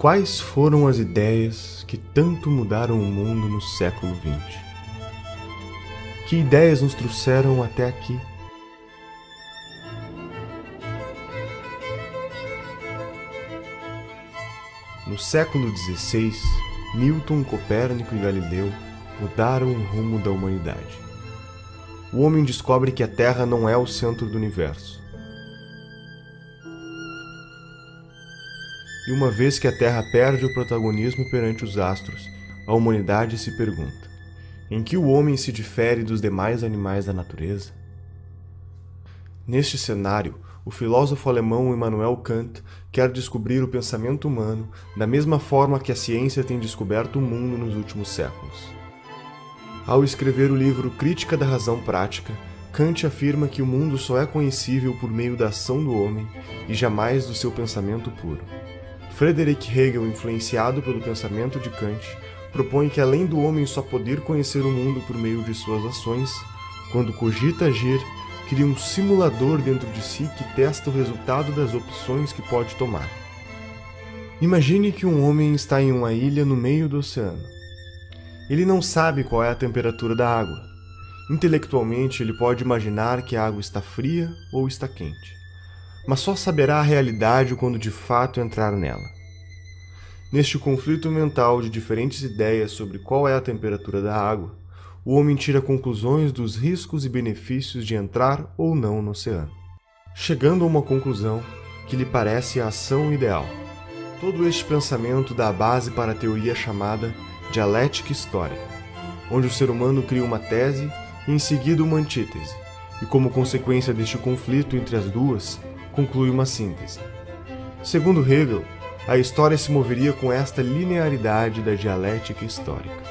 Quais foram as ideias que tanto mudaram o mundo no século XX? Que ideias nos trouxeram até aqui? No século XVI, Newton, Copérnico e Galileu mudaram o rumo da humanidade. O homem descobre que a Terra não é o centro do universo. E uma vez que a Terra perde o protagonismo perante os astros, a humanidade se pergunta: em que o homem se difere dos demais animais da natureza? Neste cenário, o filósofo alemão Immanuel Kant quer descobrir o pensamento humano da mesma forma que a ciência tem descoberto o mundo nos últimos séculos. Ao escrever o livro Crítica da Razão Prática, Kant afirma que o mundo só é conhecível por meio da ação do homem e jamais do seu pensamento puro. Friedrich Hegel, influenciado pelo pensamento de Kant, propõe que além do homem só poder conhecer o mundo por meio de suas ações, quando cogita agir, cria um simulador dentro de si que testa o resultado das opções que pode tomar. Imagine que um homem está em uma ilha no meio do oceano. Ele não sabe qual é a temperatura da água. Intelectualmente, ele pode imaginar que a água está fria ou está quente, mas só saberá a realidade quando de fato entrar nela. Neste conflito mental de diferentes ideias sobre qual é a temperatura da água, o homem tira conclusões dos riscos e benefícios de entrar ou não no oceano, chegando a uma conclusão que lhe parece a ação ideal. Todo este pensamento dá a base para a teoria chamada dialética histórica, onde o ser humano cria uma tese e em seguida uma antítese, e como consequência deste conflito entre as duas, conclui uma síntese. Segundo Hegel, a história se moveria com esta linearidade da dialética histórica.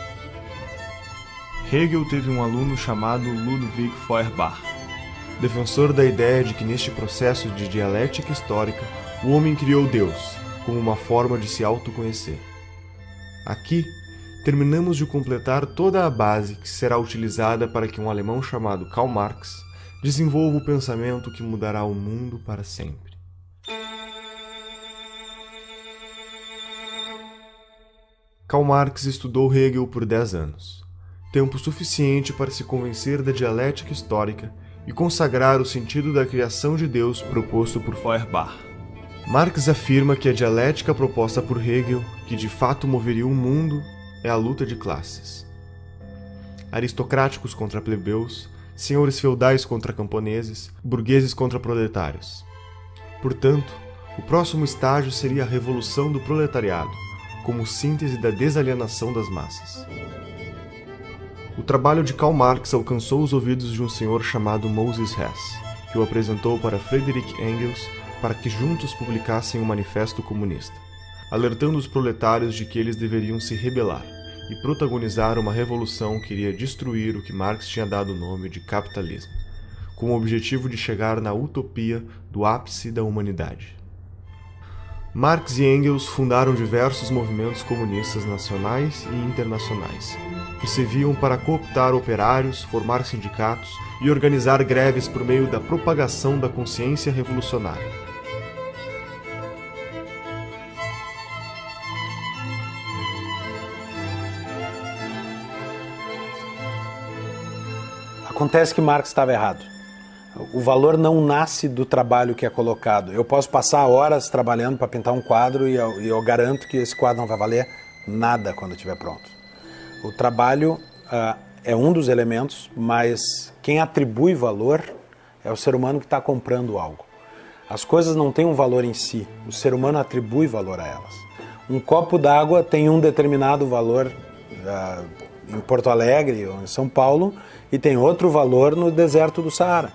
Hegel teve um aluno chamado Ludwig Feuerbach, defensor da ideia de que neste processo de dialética histórica, o homem criou Deus como uma forma de se autoconhecer. Aqui, terminamos de completar toda a base que será utilizada para que um alemão chamado Karl Marx desenvolva o pensamento que mudará o mundo para sempre. Karl Marx estudou Hegel por 10 anos, tempo suficiente para se convencer da dialética histórica e consagrar o sentido da criação de Deus proposto por Feuerbach. Marx afirma que a dialética proposta por Hegel, que de fato moveria o mundo, é a luta de classes. Aristocráticos contra plebeus, senhores feudais contra camponeses, burgueses contra proletários. Portanto, o próximo estágio seria a revolução do proletariado, como síntese da desalienação das massas. O trabalho de Karl Marx alcançou os ouvidos de um senhor chamado Moses Hess, que o apresentou para Friedrich Engels para que juntos publicassem um manifesto comunista, alertando os proletários de que eles deveriam se rebelar e protagonizar uma revolução que iria destruir o que Marx tinha dado o nome de capitalismo, com o objetivo de chegar na utopia do ápice da humanidade. Marx e Engels fundaram diversos movimentos comunistas nacionais e internacionais, que serviam para cooptar operários, formar sindicatos e organizar greves por meio da propagação da consciência revolucionária. Acontece que Marx estava errado. O valor não nasce do trabalho que é colocado. Eu posso passar horas trabalhando para pintar um quadro e eu garanto que esse quadro não vai valer nada quando estiver pronto. O trabalho é um dos elementos, mas quem atribui valor é o ser humano que está comprando algo. As coisas não têm um valor em si, o ser humano atribui valor a elas. Um copo d'água tem um determinado valor em Porto Alegre ou em São Paulo e tem outro valor no deserto do Saara,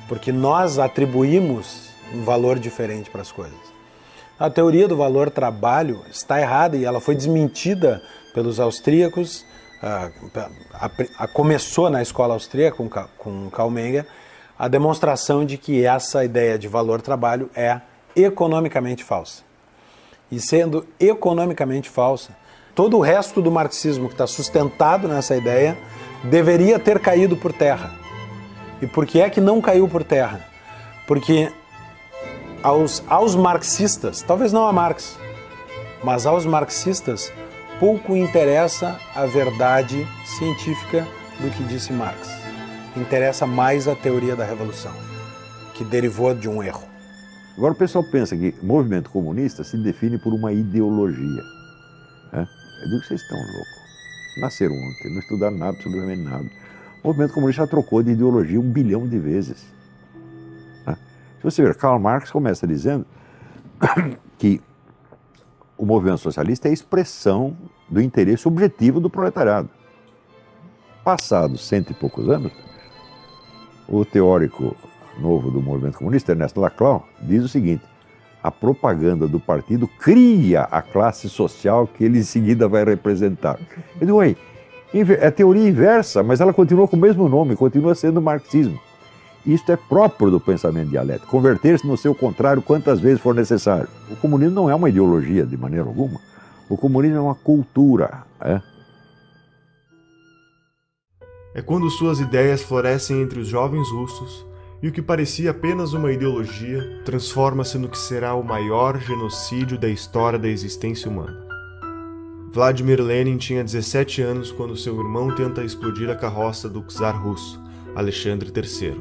porque nós atribuímos um valor diferente para as coisas. A teoria do valor trabalho está errada e ela foi desmentida pelos austríacos, começou na escola austríaca com Karl Menger, a demonstração de que essa ideia de valor trabalho é economicamente falsa. E sendo economicamente falsa, todo o resto do marxismo que está sustentado nessa ideia deveria ter caído por terra. E por que é que não caiu por terra? Porque aos marxistas, talvez não a Marx, Mas aos marxistas pouco interessa a verdade científica do que disse Marx. Interessa mais a teoria da revolução, que derivou de um erro. Agora o pessoal pensa que o movimento comunista se define por uma ideologia. Né? Eu digo que vocês estão loucos. Nasceram ontem, não estudaram nada, absolutamente nada. O movimento comunista já trocou de ideologia 1 bilhão de vezes. Né? Se você ver, Karl Marx começa dizendo que o movimento socialista é a expressão do interesse objetivo do proletariado. Passados 100 e poucos anos, o teórico novo do movimento comunista, Ernesto Laclau, diz o seguinte: a propaganda do partido cria a classe social que ele em seguida vai representar. Eu digo, ué, é teoria inversa, mas ela continua com o mesmo nome, continua sendo marxismo. Isto é próprio do pensamento dialético, converter-se no seu contrário quantas vezes for necessário. O comunismo não é uma ideologia de maneira alguma, o comunismo é uma cultura. É quando suas ideias florescem entre os jovens russos e o que parecia apenas uma ideologia transforma-se no que será o maior genocídio da história da existência humana. Vladimir Lenin tinha 17 anos quando seu irmão tenta explodir a carroça do czar russo, Alexandre III,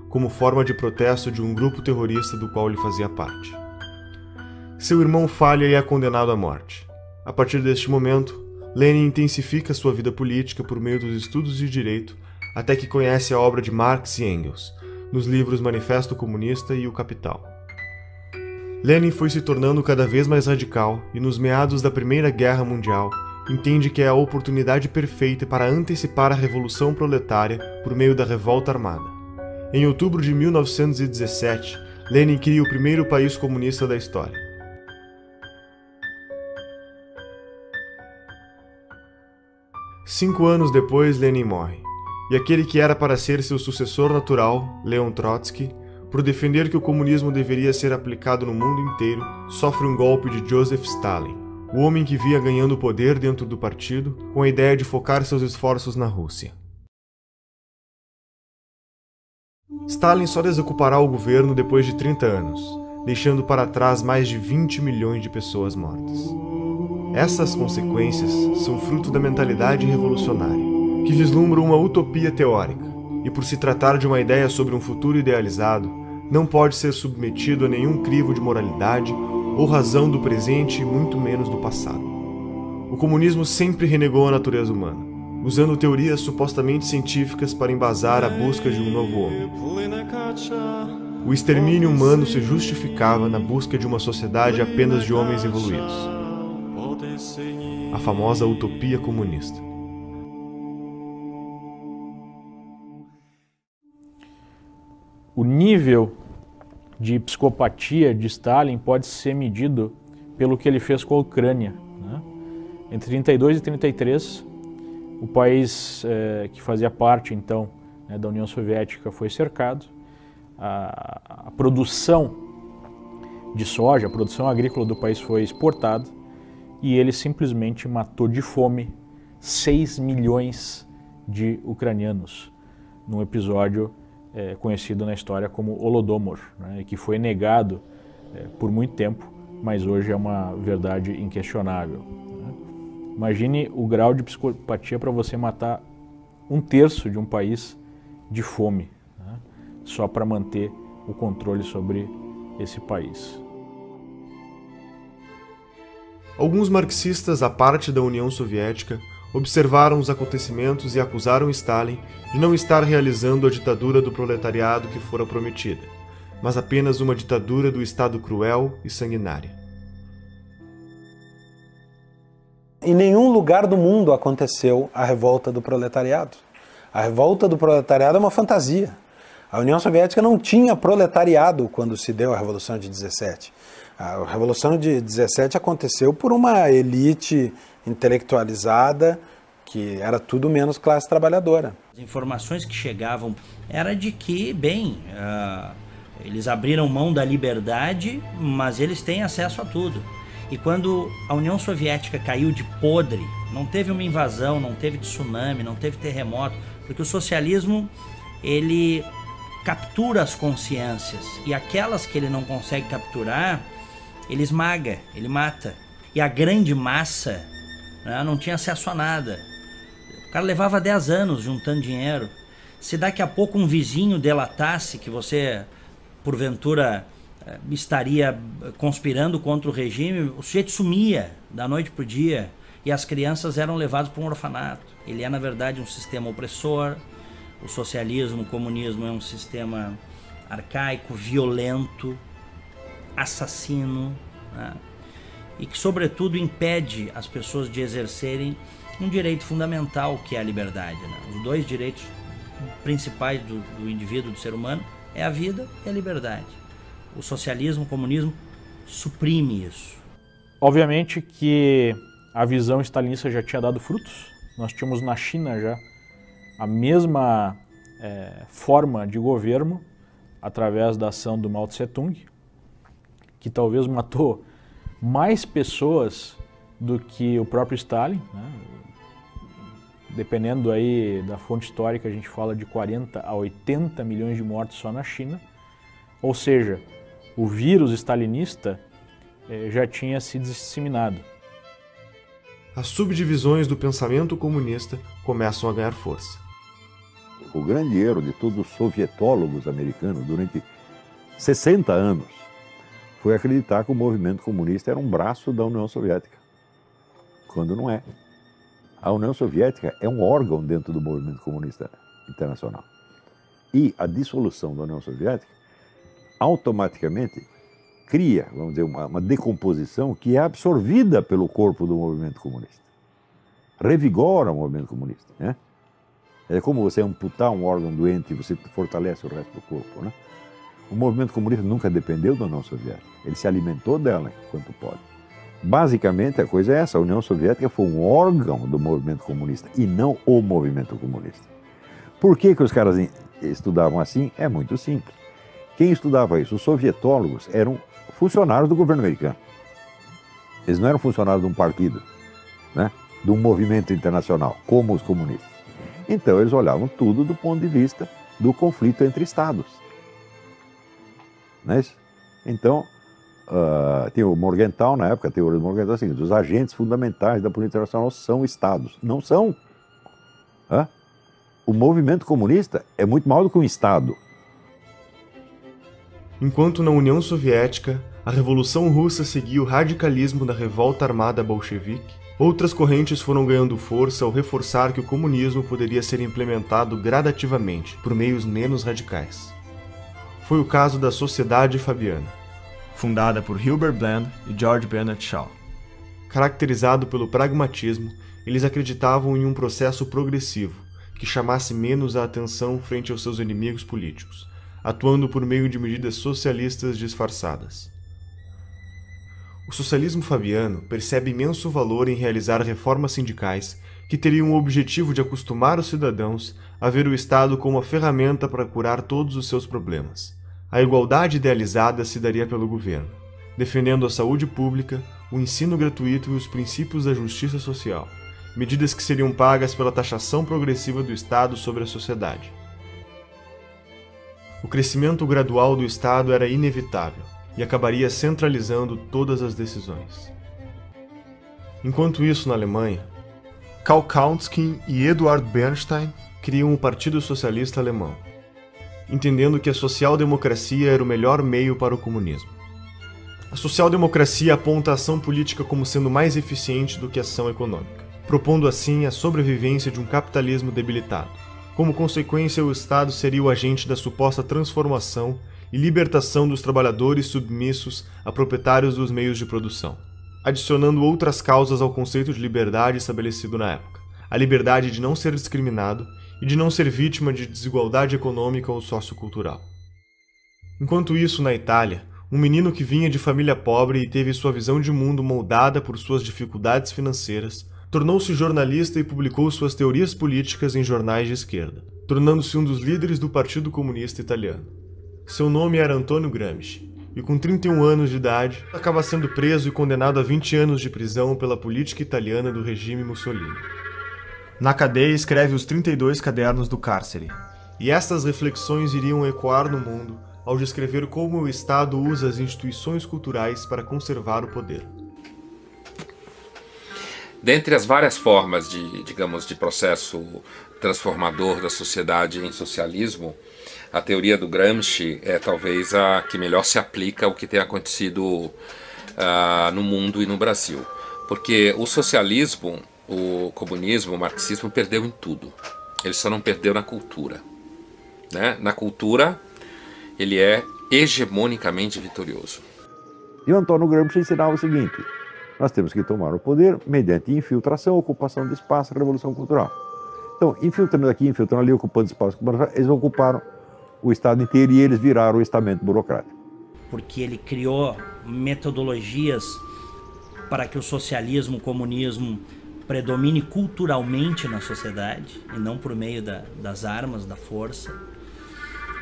como forma de protesto de um grupo terrorista do qual ele fazia parte. Seu irmão falha e é condenado à morte. A partir deste momento, Lenin intensifica sua vida política por meio dos estudos de direito, até que conhece a obra de Marx e Engels, nos livros Manifesto Comunista e O Capital. Lenin foi se tornando cada vez mais radical e, nos meados da Primeira Guerra Mundial, entende que é a oportunidade perfeita para antecipar a Revolução Proletária por meio da revolta armada. Em outubro de 1917, Lenin cria o primeiro país comunista da história. Cinco anos depois, Lenin morre, e aquele que era para ser seu sucessor natural, Leon Trotsky, por defender que o comunismo deveria ser aplicado no mundo inteiro, sofre um golpe de Joseph Stalin, o homem que via ganhando poder dentro do partido, com a ideia de focar seus esforços na Rússia. Stalin só desocupará o governo depois de 30 anos, deixando para trás mais de 20 milhões de pessoas mortas. Essas consequências são fruto da mentalidade revolucionária, que vislumbra uma utopia teórica, e por se tratar de uma ideia sobre um futuro idealizado, não pode ser submetido a nenhum crivo de moralidade ou razão do presente e muito menos do passado. O comunismo sempre renegou a natureza humana, usando teorias supostamente científicas para embasar a busca de um novo homem. O extermínio humano se justificava na busca de uma sociedade apenas de homens evoluídos. A famosa utopia comunista. O nível de psicopatia de Stalin pode ser medido pelo que ele fez com a Ucrânia. Né? Entre 32 e 33, o país que fazia parte, então, da União Soviética foi cercado. A produção de soja, a produção agrícola do país foi exportada e ele simplesmente matou de fome 6 milhões de ucranianos, num episódio conhecido na história como Holodomor, né, que foi negado por muito tempo, mas hoje é uma verdade inquestionável. Né? Imagine o grau de psicopatia para você matar 1/3 de um país de fome, né, só para manter o controle sobre esse país. Alguns marxistas, à parte da União Soviética, observaram os acontecimentos e acusaram Stalin de não estar realizando a ditadura do proletariado que fora prometida, mas apenas uma ditadura do Estado cruel e sanguinária. Em nenhum lugar do mundo aconteceu a revolta do proletariado. A revolta do proletariado é uma fantasia. A União Soviética não tinha proletariado quando se deu a Revolução de 17. A Revolução de 17 aconteceu por uma elite intelectualizada que era tudo menos classe trabalhadora. As informações que chegavam era de que, bem, eles abriram mão da liberdade, mas eles têm acesso a tudo. E quando a União Soviética caiu de podre, não teve uma invasão, não teve tsunami, não teve terremoto, porque o socialismo, ele captura as consciências, e aquelas que ele não consegue capturar, ele esmaga, ele mata. E a grande massa, né, não tinha acesso a nada. O cara levava 10 anos juntando dinheiro. Se daqui a pouco um vizinho delatasse que você, porventura, estaria conspirando contra o regime, o sujeito sumia da noite para o dia e as crianças eram levadas para um orfanato. Ele é, na verdade, um sistema opressor. O socialismo, o comunismo é um sistema arcaico, violento, assassino, né? E que, sobretudo, impede as pessoas de exercerem um direito fundamental, que é a liberdade, né? Os dois direitos principais do indivíduo, do ser humano, é a vida e a liberdade. O socialismo, o comunismo suprime isso. Obviamente que a visão stalinista já tinha dado frutos. Nós tínhamos na China já a mesma forma de governo através da ação do Mao Tse-tung, que talvez matou mais pessoas do que o próprio Stalin, né? Dependendo aí da fonte histórica, a gente fala de 40 a 80 milhões de mortos só na China. Ou seja, o vírus stalinista já tinha se disseminado. As subdivisões do pensamento comunista começam a ganhar força. O grande erro de todos os sovietólogos americanos durante 60 anos foi acreditar que o movimento comunista era um braço da União Soviética, quando não é. A União Soviética é um órgão dentro do movimento comunista internacional. E a dissolução da União Soviética automaticamente cria, vamos dizer, uma decomposição que é absorvida pelo corpo do movimento comunista. Revigora o movimento comunista, né? É como você amputar um órgão doente e você fortalece o resto do corpo, né? O movimento comunista nunca dependeu da União Soviética. Ele se alimentou dela enquanto pode. Basicamente, a coisa é essa. A União Soviética foi um órgão do movimento comunista e não o movimento comunista. Por que os caras estudavam assim? É muito simples. Quem estudava isso? Os sovietólogos eram funcionários do governo americano. Eles não eram funcionários de um partido, né? De um movimento internacional, como os comunistas. Então, eles olhavam tudo do ponto de vista do conflito entre estados. Não é isso? Então, tem o Morgenthau, na época, a teoria do Morgenthau é a seguinte: os agentes fundamentais da política internacional são estados. Não são. O movimento comunista é muito maior do que um estado. Enquanto na União Soviética, a Revolução Russa seguia o radicalismo da revolta armada bolchevique, outras correntes foram ganhando força ao reforçar que o comunismo poderia ser implementado gradativamente, por meios menos radicais. Foi o caso da Sociedade Fabiana, fundada por Hilbert Bland e George Bernard Shaw. Caracterizado pelo pragmatismo, eles acreditavam em um processo progressivo, que chamasse menos a atenção frente aos seus inimigos políticos, atuando por meio de medidas socialistas disfarçadas. O socialismo fabiano percebe imenso valor em realizar reformas sindicais que teriam o objetivo de acostumar os cidadãos a ver o Estado como uma ferramenta para curar todos os seus problemas. A igualdade idealizada se daria pelo governo, defendendo a saúde pública, o ensino gratuito e os princípios da justiça social, medidas que seriam pagas pela taxação progressiva do Estado sobre a sociedade. O crescimento gradual do Estado era inevitável e acabaria centralizando todas as decisões. Enquanto isso, na Alemanha, Karl Kautsky e Eduard Bernstein criam o Partido Socialista Alemão, entendendo que a social-democracia era o melhor meio para o comunismo. A social-democracia aponta a ação política como sendo mais eficiente do que a ação econômica, propondo assim a sobrevivência de um capitalismo debilitado. Como consequência, o Estado seria o agente da suposta transformação e libertação dos trabalhadores submissos a proprietários dos meios de produção, adicionando outras causas ao conceito de liberdade estabelecido na época: a liberdade de não ser discriminado e de não ser vítima de desigualdade econômica ou sociocultural. Enquanto isso, na Itália, um menino que vinha de família pobre e teve sua visão de mundo moldada por suas dificuldades financeiras, tornou-se jornalista e publicou suas teorias políticas em jornais de esquerda, tornando-se um dos líderes do Partido Comunista Italiano. Seu nome era Antonio Gramsci, e com 31 anos de idade, acaba sendo preso e condenado a 20 anos de prisão pela política italiana do regime Mussolini. Na cadeia, escreve os 32 cadernos do cárcere. E estas reflexões iriam ecoar no mundo ao descrever como o Estado usa as instituições culturais para conservar o poder. Dentre as várias formas de processo transformador da sociedade em socialismo, a teoria do Gramsci é talvez a que melhor se aplica ao que tem acontecido no mundo e no Brasil. Porque o socialismo, o comunismo, o marxismo perdeu em tudo. Ele só não perdeu na cultura, né? Na cultura, ele é hegemonicamente vitorioso. E o Antônio Gramsci ensinava o seguinte: nós temos que tomar o poder mediante infiltração, ocupação de espaço, revolução cultural. Então, infiltrando aqui, infiltrando ali, ocupando espaço, eles ocuparam o Estado inteiro e eles viraram o estamento burocrático. Porque ele criou metodologias para que o socialismo, o comunismo predomine culturalmente na sociedade e não por meio das armas, da força.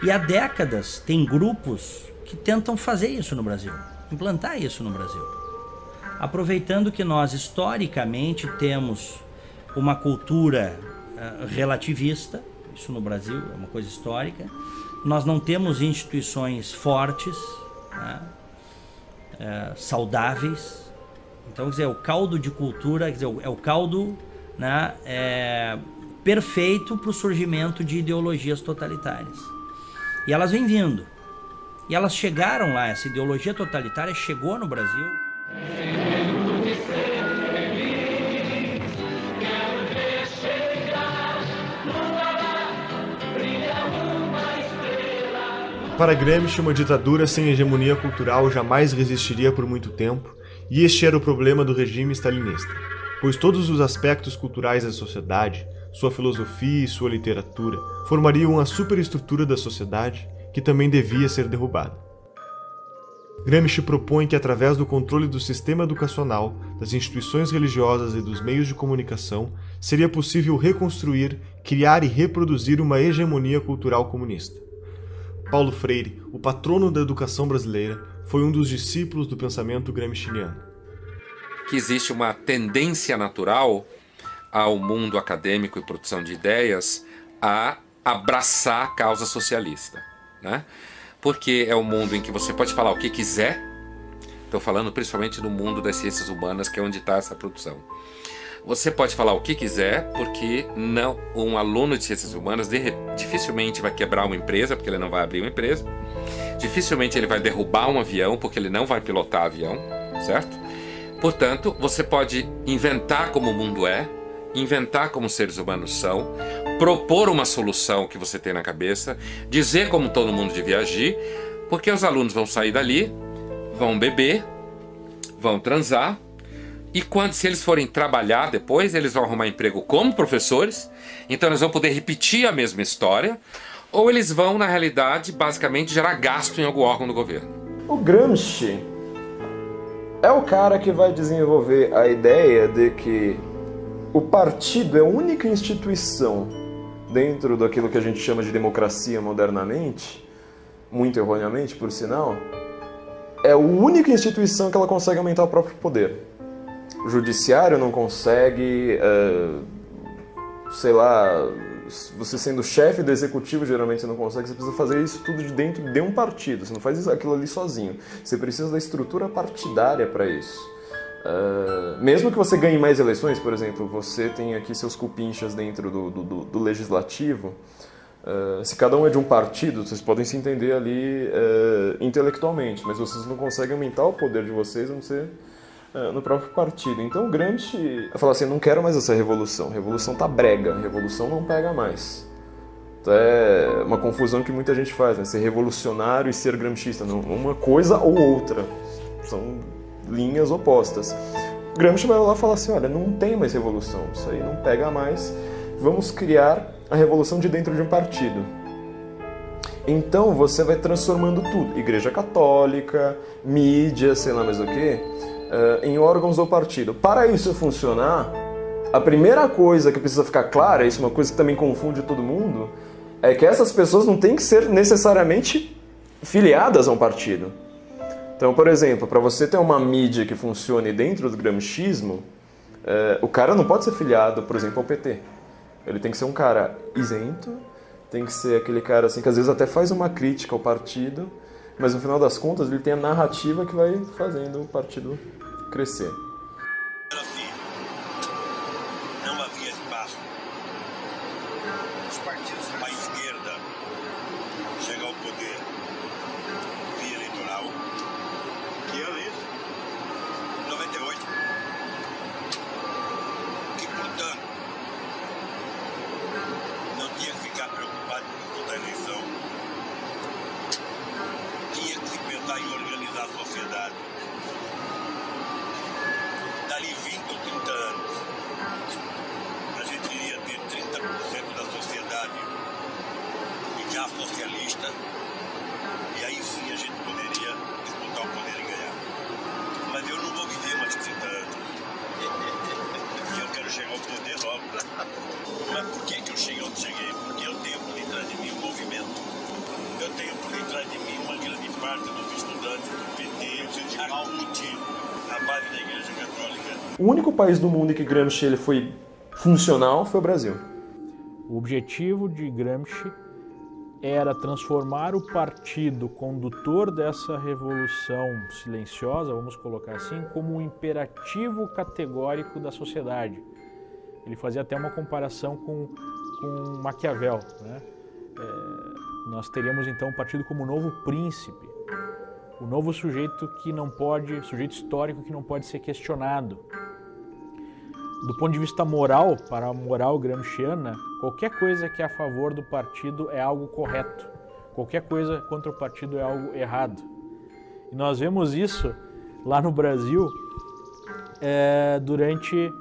E há décadas tem grupos que tentam fazer isso no Brasil, implantar isso no Brasil. Aproveitando que nós historicamente temos uma cultura relativista, isso no Brasil é uma coisa histórica, nós não temos instituições fortes, né, saudáveis. Então, quer dizer, o caldo de cultura, quer dizer, é o caldo, né, perfeito para o surgimento de ideologias totalitárias. E elas vêm vindo. E elas chegaram lá, essa ideologia totalitária chegou no Brasil. Para Gramsci, uma ditadura sem hegemonia cultural jamais resistiria por muito tempo, e este era o problema do regime stalinista, pois todos os aspectos culturais da sociedade, sua filosofia e sua literatura, formariam a superestrutura da sociedade que também devia ser derrubada. Gramsci propõe que, através do controle do sistema educacional, das instituições religiosas e dos meios de comunicação, seria possível reconstruir, criar e reproduzir uma hegemonia cultural comunista. Paulo Freire, o patrono da educação brasileira, foi um dos discípulos do pensamento gramsciano. Que existe uma tendência natural ao mundo acadêmico e produção de ideias a abraçar a causa socialista, né? Porque é um mundo em que você pode falar o que quiser. Estou falando principalmente no mundo das ciências humanas, que é onde está essa produção. Você pode falar o que quiser, porque não, um aluno de ciências humanas dificilmente vai quebrar uma empresa, porque ele não vai abrir uma empresa. Dificilmente ele vai derrubar um avião, porque ele não vai pilotar avião, certo? Portanto, você pode inventar como o mundo é, inventar como os seres humanos são, propor uma solução que você tem na cabeça, dizer como todo mundo devia agir, porque os alunos vão sair dali, vão beber, vão transar, e se eles forem trabalhar depois, eles vão arrumar emprego como professores, então eles vão poder repetir a mesma história, ou eles vão, na realidade, basicamente gerar gasto em algum órgão do governo. O Gramsci é o cara que vai desenvolver a ideia de que o partido é a única instituição dentro daquilo que a gente chama de democracia modernamente, muito erroneamente, por sinal, é a única instituição que ela consegue aumentar o próprio poder. O judiciário não consegue, sei lá, você sendo chefe do executivo geralmente você não consegue, você precisa fazer isso tudo de dentro de um partido, você não faz aquilo ali sozinho, você precisa da estrutura partidária para isso. Mesmo que você ganhe mais eleições, por exemplo, você tem aqui seus cupinchas dentro do legislativo, se cada um é de um partido, vocês podem se entender ali intelectualmente, mas vocês não conseguem aumentar o poder de vocês, a não ser no próprio partido. Então o Gramsci fala assim, não quero mais essa revolução, revolução tá brega, revolução não pega mais. Então é uma confusão que muita gente faz, né? Ser revolucionário e ser gramscista, não, uma coisa ou outra, são linhas opostas. O Gramsci vai lá e fala assim, olha, não tem mais revolução, isso aí não pega mais, vamos criar a revolução de dentro de um partido. Então você vai transformando tudo, Igreja Católica, mídia, sei lá mais o que, em órgãos do partido. Para isso funcionar, a primeira coisa que precisa ficar clara, isso é uma coisa que também confunde todo mundo, é que essas pessoas não têm que ser necessariamente filiadas a um partido. Então, por exemplo, para você ter uma mídia que funcione dentro do gramscismo, o cara não pode ser filiado, por exemplo, ao PT. Ele tem que ser um cara isento, tem que ser aquele cara assim que às vezes até faz uma crítica ao partido, mas no final das contas ele tem a narrativa que vai fazendo o partido crescer. gasto. Os partidos à esquerda chegam ao poder via eleitoral, que é a lei 98, que, portanto, não tinha que ficar preocupado com toda a eleição, tinha que se pensar em organizar a sociedade. Dali 20 ou 30 anos, a gente iria ter 30% da sociedade já socialista, e aí sim a gente poderia disputar o poder e ganhar. Mas eu não vou viver mais 30 anos. E eu quero chegar ao poder logo. Mas por que eu cheguei onde cheguei? Porque eu tenho por detrás de mim um movimento. Eu tenho por detrás de mim uma grande parte dos estudantes do PT, há um motivo, a base da Igreja Católica. O único país do mundo em que Gramsci ele foi funcional foi o Brasil. O objetivo de Gramsci era transformar o partido condutor dessa revolução silenciosa, vamos colocar assim, como um imperativo categórico da sociedade. Ele fazia até uma comparação com Maquiavel, né? Nós teríamos então o partido como o novo príncipe, o novo sujeito sujeito histórico que não pode ser questionado. Do ponto de vista moral, para a moral gramsciana, qualquer coisa que é a favor do partido é algo correto. Qualquer coisa contra o partido é algo errado. E nós vemos isso lá no Brasil durante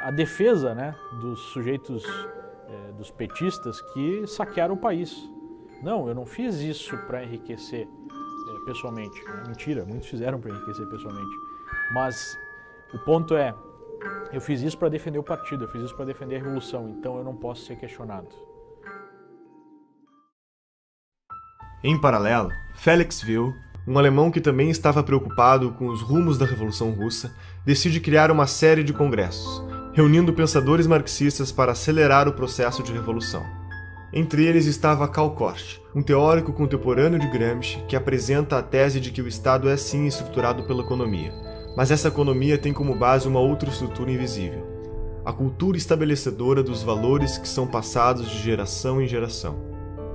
a defesa, né, dos sujeitos, dos petistas que saquearam o país. Não, eu não fiz isso para enriquecer pessoalmente. Mentira, muitos fizeram para enriquecer pessoalmente. Mas o ponto é, eu fiz isso para defender o partido, eu fiz isso para defender a revolução, então eu não posso ser questionado. Em paralelo, Felix Wiel, um alemão que também estava preocupado com os rumos da Revolução Russa, decide criar uma série de congressos, reunindo pensadores marxistas para acelerar o processo de revolução. Entre eles estava Karl Korsch, um teórico contemporâneo de Gramsci que apresenta a tese de que o Estado é sim estruturado pela economia, mas essa economia tem como base uma outra estrutura invisível, a cultura estabelecedora dos valores que são passados de geração em geração.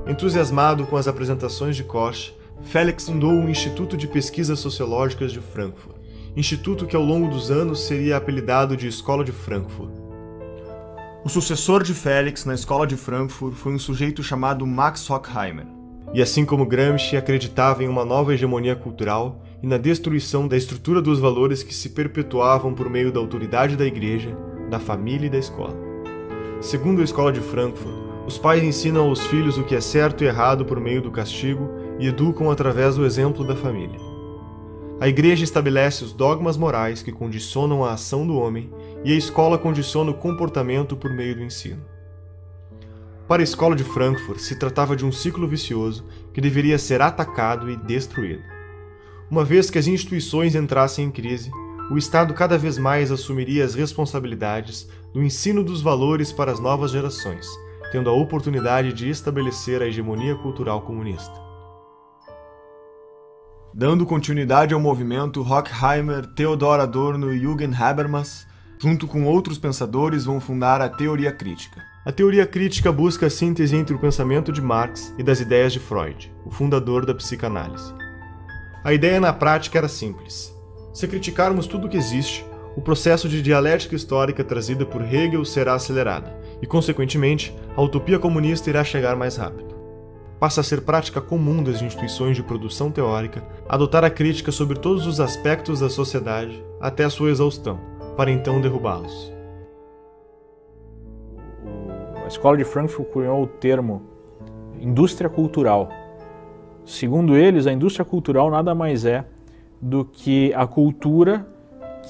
Entusiasmado com as apresentações de Korsch, Felix fundou o Instituto de Pesquisas Sociológicas de Frankfurt, instituto que ao longo dos anos seria apelidado de Escola de Frankfurt. O sucessor de Felix na Escola de Frankfurt foi um sujeito chamado Max Horkheimer. E assim como Gramsci acreditava em uma nova hegemonia cultural e na destruição da estrutura dos valores que se perpetuavam por meio da autoridade da igreja, da família e da escola. Segundo a Escola de Frankfurt, os pais ensinam aos filhos o que é certo e errado por meio do castigo e educam através do exemplo da família. A igreja estabelece os dogmas morais que condicionam a ação do homem e a escola condiciona o comportamento por meio do ensino. Para a Escola de Frankfurt, se tratava de um ciclo vicioso que deveria ser atacado e destruído. Uma vez que as instituições entrassem em crise, o Estado cada vez mais assumiria as responsabilidades do ensino dos valores para as novas gerações, tendo a oportunidade de estabelecer a hegemonia cultural comunista. Dando continuidade ao movimento, Horkheimer, Theodor Adorno e Jürgen Habermas, junto com outros pensadores, vão fundar a teoria crítica. A teoria crítica busca a síntese entre o pensamento de Marx e das ideias de Freud, o fundador da psicanálise. A ideia na prática era simples. Se criticarmos tudo o que existe, o processo de dialética histórica trazida por Hegel será acelerado, e, consequentemente, a utopia comunista irá chegar mais rápido. Passa a ser prática comum das instituições de produção teórica adotar a crítica sobre todos os aspectos da sociedade até a sua exaustão, para então derrubá-los. A Escola de Frankfurt cunhou o termo indústria cultural. Segundo eles, a indústria cultural nada mais é do que a cultura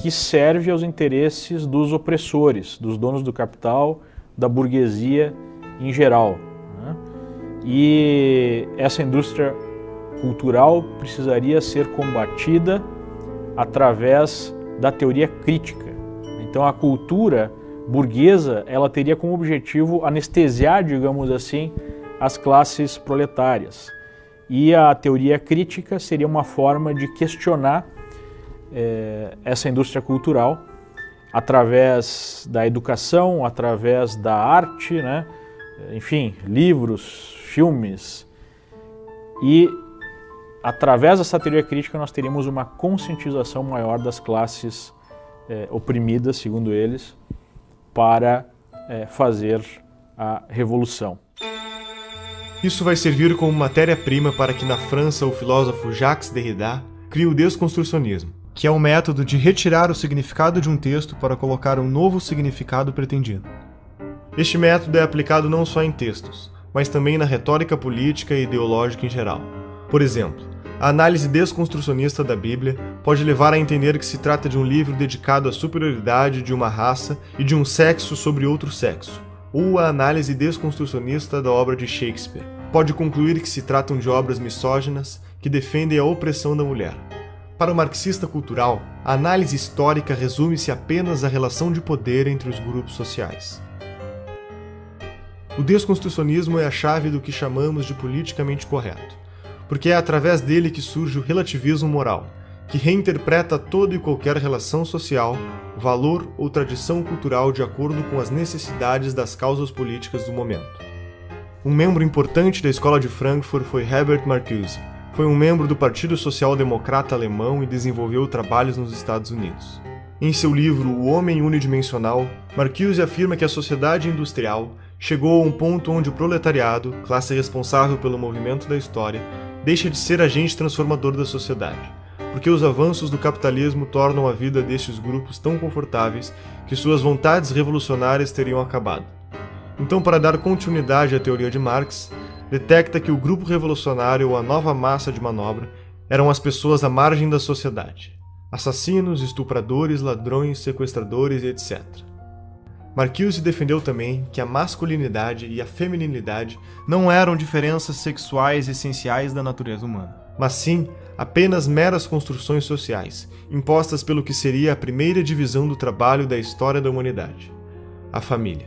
que serve aos interesses dos opressores, dos donos do capital, da burguesia em geral. E essa indústria cultural precisaria ser combatida através da teoria crítica. Então a cultura burguesa, ela teria como objetivo anestesiar, digamos assim, as classes proletárias. E a teoria crítica seria uma forma de questionar essa indústria cultural através da educação, através da arte, né? Enfim, livros, filmes. E através dessa teoria crítica nós teríamos uma conscientização maior das classes oprimidas, segundo eles, para fazer a revolução. Isso vai servir como matéria-prima para que na França o filósofo Jacques Derrida crie o desconstrucionismo, que é um método de retirar o significado de um texto para colocar um novo significado pretendido. Este método é aplicado não só em textos, mas também na retórica política e ideológica em geral. Por exemplo, a análise desconstrucionista da Bíblia pode levar a entender que se trata de um livro dedicado à superioridade de uma raça e de um sexo sobre outro sexo, ou a análise desconstrucionista da obra de Shakespeare pode concluir que se tratam de obras misóginas que defendem a opressão da mulher. Para o marxista cultural, a análise histórica resume-se apenas à relação de poder entre os grupos sociais. O desconstrucionismo é a chave do que chamamos de politicamente correto, porque é através dele que surge o relativismo moral, que reinterpreta toda e qualquer relação social, valor ou tradição cultural de acordo com as necessidades das causas políticas do momento. Um membro importante da Escola de Frankfurt foi Herbert Marcuse. Foi um membro do Partido Social Democrata Alemão e desenvolveu trabalhos nos Estados Unidos. Em seu livro O Homem Unidimensional, Marcuse afirma que a sociedade industrial chegou a um ponto onde o proletariado, classe responsável pelo movimento da história, deixa de ser agente transformador da sociedade, porque os avanços do capitalismo tornam a vida destes grupos tão confortáveis que suas vontades revolucionárias teriam acabado. Então, para dar continuidade à teoria de Marx, detecta que o grupo revolucionário ou a nova massa de manobra eram as pessoas à margem da sociedade, assassinos, estupradores, ladrões, sequestradores, etc. Marcuse defendeu também que a masculinidade e a feminilidade não eram diferenças sexuais essenciais da natureza humana, mas sim apenas meras construções sociais, impostas pelo que seria a primeira divisão do trabalho da história da humanidade, a família.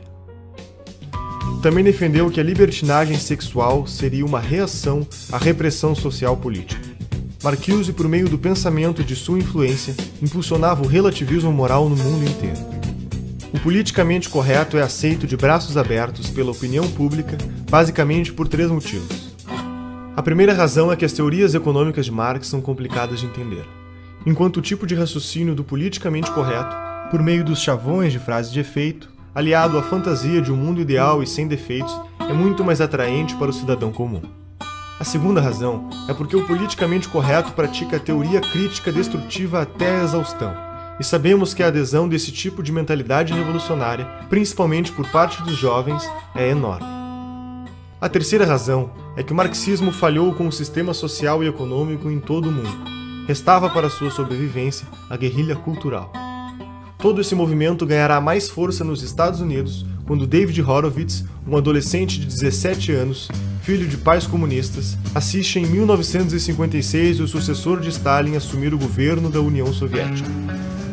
Também defendeu que a libertinagem sexual seria uma reação à repressão social política. Marcuse, por meio do pensamento de sua influência, impulsionava o relativismo moral no mundo inteiro. O politicamente correto é aceito de braços abertos pela opinião pública, basicamente por 3 motivos. A primeira razão é que as teorias econômicas de Marx são complicadas de entender, enquanto o tipo de raciocínio do politicamente correto, por meio dos chavões de frases de efeito, aliado à fantasia de um mundo ideal e sem defeitos, é muito mais atraente para o cidadão comum. A segunda razão é porque o politicamente correto pratica a teoria crítica destrutiva até a exaustão, e sabemos que a adesão desse tipo de mentalidade revolucionária, principalmente por parte dos jovens, é enorme. A terceira razão é que o marxismo falhou com o sistema social e econômico em todo o mundo. Restava para sua sobrevivência a guerrilha cultural. Todo esse movimento ganhará mais força nos Estados Unidos quando David Horowitz, um adolescente de 17 anos, filho de pais comunistas, assiste em 1956 o sucessor de Stalin assumir o governo da União Soviética.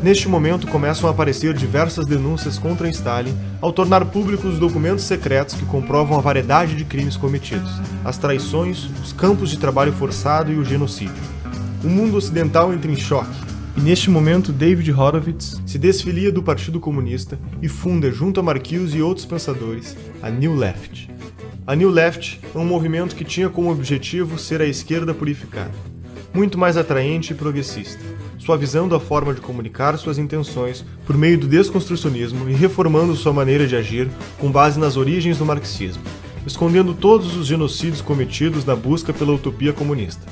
Neste momento começam a aparecer diversas denúncias contra Stalin ao tornar públicos os documentos secretos que comprovam a variedade de crimes cometidos, as traições, os campos de trabalho forçado e o genocídio. O mundo ocidental entra em choque. E neste momento, David Horowitz se desfilia do Partido Comunista e funda, junto a Marcuse e outros pensadores, a New Left. A New Left é um movimento que tinha como objetivo ser a esquerda purificada, muito mais atraente e progressista, suavizando a forma de comunicar suas intenções por meio do desconstrucionismo e reformando sua maneira de agir com base nas origens do marxismo, escondendo todos os genocídios cometidos na busca pela utopia comunista.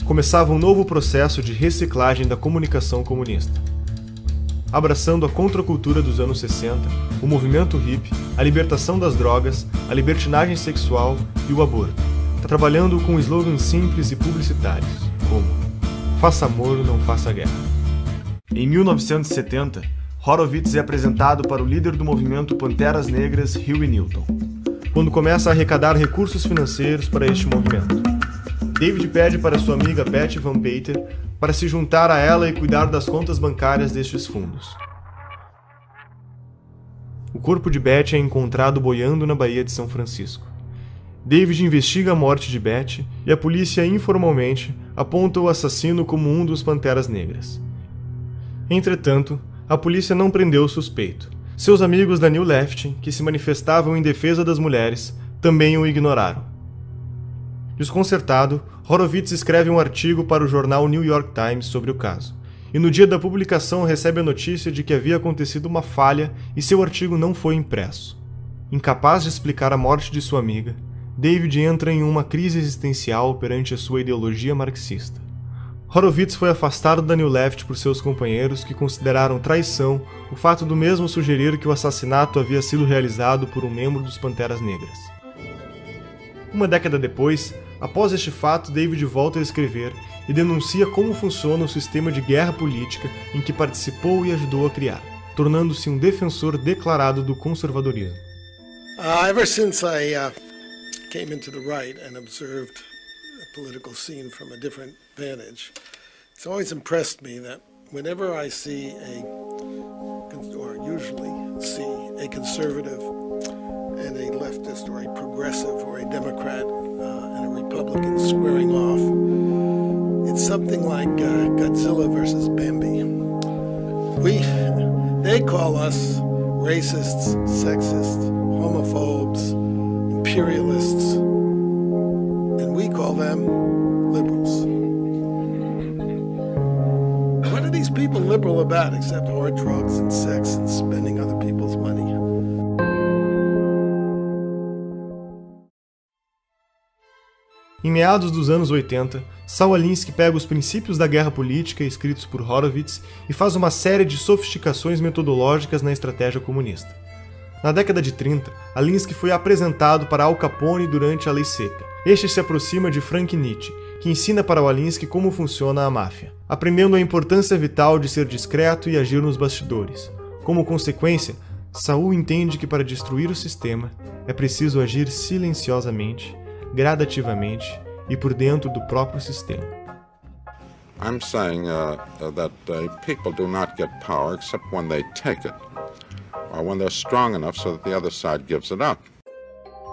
Começava um novo processo de reciclagem da comunicação comunista. Abraçando a contracultura dos anos 60, o movimento hippie, a libertação das drogas, a libertinagem sexual e o aborto, trabalhando com slogans simples e publicitários, como "Faça amor, não faça guerra". Em 1970, Horowitz é apresentado para o líder do movimento Panteras Negras, Huey Newton, quando começa a arrecadar recursos financeiros para este movimento. David pede para sua amiga Betty Van Pater para se juntar a ela e cuidar das contas bancárias destes fundos. O corpo de Betty é encontrado boiando na Baía de São Francisco. David investiga a morte de Beth e a polícia informalmente aponta o assassino como um dos Panteras Negras. Entretanto, a polícia não prendeu o suspeito. Seus amigos da New Left, que se manifestavam em defesa das mulheres, também o ignoraram. Desconcertado, Horowitz escreve um artigo para o jornal New York Times sobre o caso, e no dia da publicação recebe a notícia de que havia acontecido uma falha e seu artigo não foi impresso. Incapaz de explicar a morte de sua amiga, David entra em uma crise existencial perante a sua ideologia marxista. Horowitz foi afastado da New Left por seus companheiros, que consideraram traição o fato do mesmo sugerir que o assassinato havia sido realizado por um membro dos Panteras Negras. Uma década depois, após este fato, David volta a escrever e denuncia como funciona o sistema de guerra política em que participou e ajudou a criar, tornando-se um defensor declarado do conservadorismo. Ever since I came into the right and observed the political scene from a different vantage, it's always impressed me that whenever I see or usually see a conservative and a leftist or a progressive or a Democrat and a Republican squaring off, it's something like Godzilla versus Bambi. They call us racists, sexists, homophobes, imperialists, and we call them liberals. What are these people liberal about except war, drugs, and sex and spending other people's money? Em meados dos anos 80, Saul Alinsky pega os princípios da guerra política escritos por Horowitz e faz uma série de sofisticações metodológicas na estratégia comunista. Na década de 30, Alinsky foi apresentado para Al Capone durante a Lei Seca. Este se aproxima de Frank Nietzsche, que ensina para o Alinsky como funciona a máfia, aprendendo a importância vital de ser discreto e agir nos bastidores. Como consequência, Saul entende que para destruir o sistema é preciso agir silenciosamente, gradativamente e por dentro do próprio sistema. I'm saying that people do not get power except when they take it, or when they're strong enough so that the other side gives it up.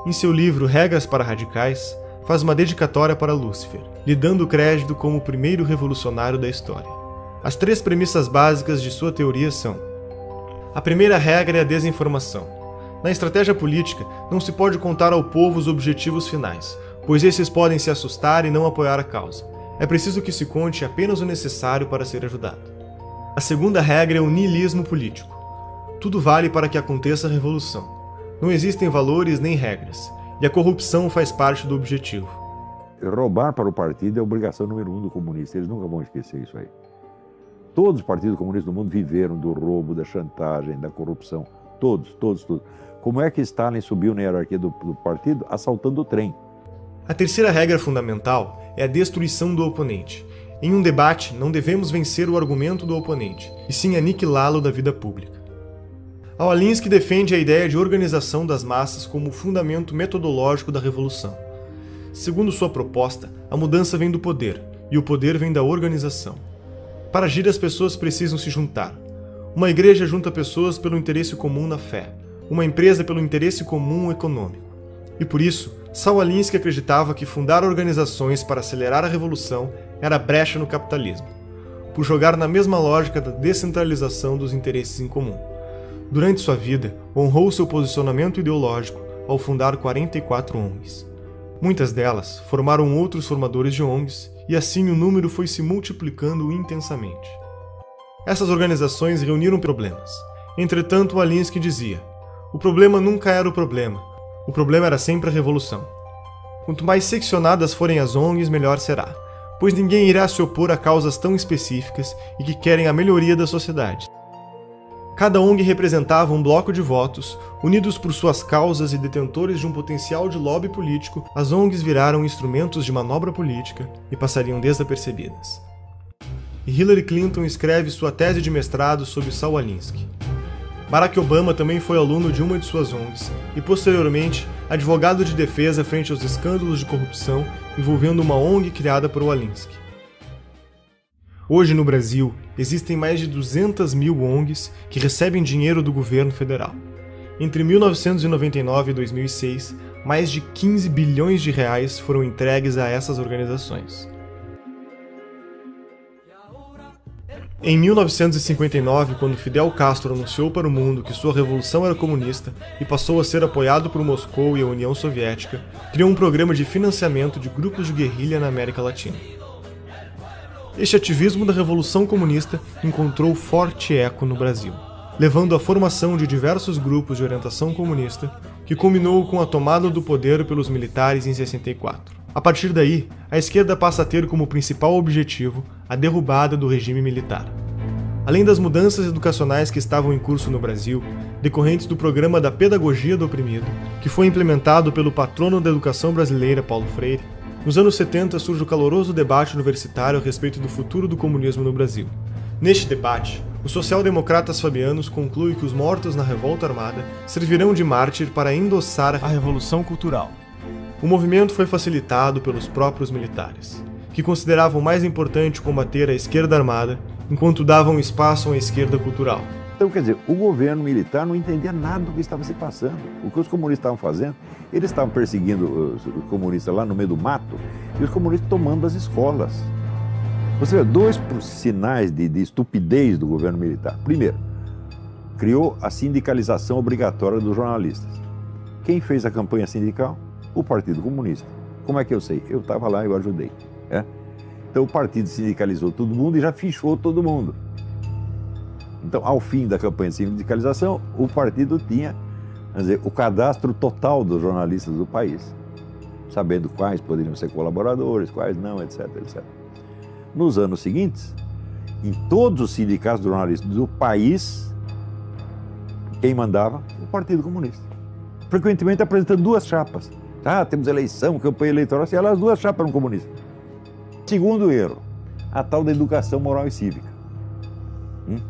Em seu livro Regras para Radicais, faz uma dedicatória para Lúcifer, lhe dando crédito como o primeiro revolucionário da história. As 3 premissas básicas de sua teoria são: a primeira regra é a desinformação. Na estratégia política, não se pode contar ao povo os objetivos finais, pois esses podem se assustar e não apoiar a causa. É preciso que se conte apenas o necessário para ser ajudado. A segunda regra é o niilismo político. Tudo vale para que aconteça a revolução. Não existem valores nem regras, e a corrupção faz parte do objetivo. Roubar para o partido é a obrigação número 1 do comunista, eles nunca vão esquecer isso aí. Todos os partidos comunistas do mundo viveram do roubo, da chantagem, da corrupção. Todos. Como é que Stalin subiu na hierarquia do partido? Assaltando o trem. A terceira regra fundamental é a destruição do oponente. Em um debate, não devemos vencer o argumento do oponente, e sim aniquilá-lo da vida pública. Alinsky defende a ideia de organização das massas como o fundamento metodológico da revolução. Segundo sua proposta, a mudança vem do poder, e o poder vem da organização. Para agir, as pessoas precisam se juntar. Uma igreja junta pessoas pelo interesse comum na fé, uma empresa pelo interesse comum econômico. E por isso, Saul Alinsky acreditava que fundar organizações para acelerar a revolução era brecha no capitalismo, por jogar na mesma lógica da descentralização dos interesses em comum. Durante sua vida, honrou seu posicionamento ideológico ao fundar 44 ONGs. Muitas delas formaram outros formadores de ONGs, e assim o número foi se multiplicando intensamente. Essas organizações reuniram problemas. Entretanto, Alinsky dizia: o problema nunca era o problema era sempre a revolução. Quanto mais seccionadas forem as ONGs, melhor será, pois ninguém irá se opor a causas tão específicas e que querem a melhoria da sociedade. Cada ONG representava um bloco de votos, unidos por suas causas e detentores de um potencial de lobby político. As ONGs viraram instrumentos de manobra política e passariam desapercebidas. E Hillary Clinton escreve sua tese de mestrado sobre Saul Alinsky. Barack Obama também foi aluno de uma de suas ONGs e, posteriormente, advogado de defesa frente aos escândalos de corrupção envolvendo uma ONG criada por Alinsky. Hoje, no Brasil, existem mais de 200 mil ONGs que recebem dinheiro do governo federal. Entre 1999 e 2006, mais de 15 bilhões de reais foram entregues a essas organizações. Em 1959, quando Fidel Castro anunciou para o mundo que sua revolução era comunista e passou a ser apoiado por Moscou e a União Soviética, criou um programa de financiamento de grupos de guerrilha na América Latina. Este ativismo da Revolução Comunista encontrou forte eco no Brasil, levando à formação de diversos grupos de orientação comunista, que culminou com a tomada do poder pelos militares em 64. A partir daí, a esquerda passa a ter como principal objetivo a derrubada do regime militar. Além das mudanças educacionais que estavam em curso no Brasil, decorrentes do programa da Pedagogia do Oprimido, que foi implementado pelo patrono da educação brasileira, Paulo Freire, nos anos 70 surge o caloroso debate universitário a respeito do futuro do comunismo no Brasil. Neste debate, os social-democratas fabianos concluem que os mortos na revolta armada servirão de mártir para endossar a Revolução Cultural. O movimento foi facilitado pelos próprios militares, que consideravam mais importante combater a esquerda armada, enquanto davam espaço à esquerda cultural. Então, quer dizer, o governo militar não entendia nada do que estava se passando. O que os comunistas estavam fazendo, eles estavam perseguindo os comunistas lá no meio do mato, e os comunistas tomando as escolas. Você vê, dois sinais de estupidez do governo militar. Primeiro, criou a sindicalização obrigatória dos jornalistas. Quem fez a campanha sindical? O Partido Comunista. Como é que eu sei? Eu estava lá e eu ajudei. Então o partido sindicalizou todo mundo e já fichou todo mundo. Então, ao fim da campanha de sindicalização, o partido tinha, vamos dizer, o cadastro total dos jornalistas do país, sabendo quais poderiam ser colaboradores, quais não, etc, etc. Nos anos seguintes, em todos os sindicatos de jornalistas do país, quem mandava? O Partido Comunista. Frequentemente apresentando duas chapas. Temos eleição, campanha eleitoral, e as duas chapas eram comunistas. Segundo erro, a tal da educação moral e cívica.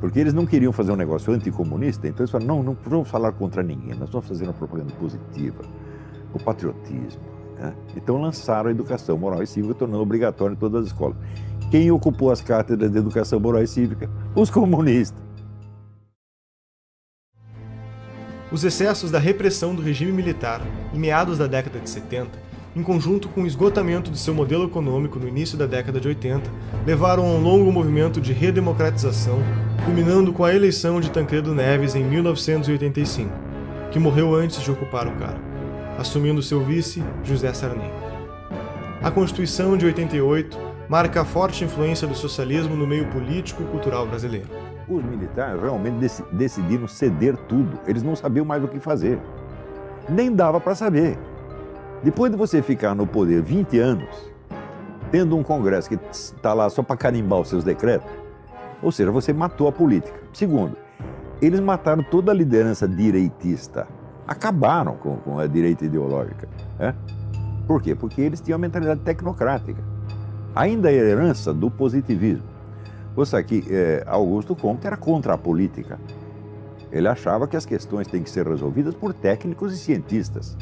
Porque eles não queriam fazer um negócio anticomunista, então eles falaram, não vamos falar contra ninguém, nós vamos fazer uma propaganda positiva, o patriotismo. Então lançaram a educação moral e cívica, tornando obrigatória em todas as escolas. Quem ocupou as cátedras de educação moral e cívica? Os comunistas. Os excessos da repressão do regime militar, em meados da década de 70, em conjunto com o esgotamento de seu modelo econômico no início da década de 80, levaram a um longo movimento de redemocratização, culminando com a eleição de Tancredo Neves em 1985, que morreu antes de ocupar o cargo, assumindo seu vice, José Sarney. A Constituição de 88 marca a forte influência do socialismo no meio político e cultural brasileiro. Os militares realmente decidiram ceder tudo, eles não sabiam mais o que fazer. Nem dava para saber. Depois de você ficar no poder 20 anos, tendo um Congresso que está lá só para carimbar os seus decretos, ou seja, você matou a política. Segundo, eles mataram toda a liderança direitista, acabaram com a direita ideológica. Por quê? Porque eles tinham uma mentalidade tecnocrática. Ainda a herança do positivismo. Você sabe que Augusto Comte era contra a política. Ele achava que as questões têm que ser resolvidas por técnicos e cientistas,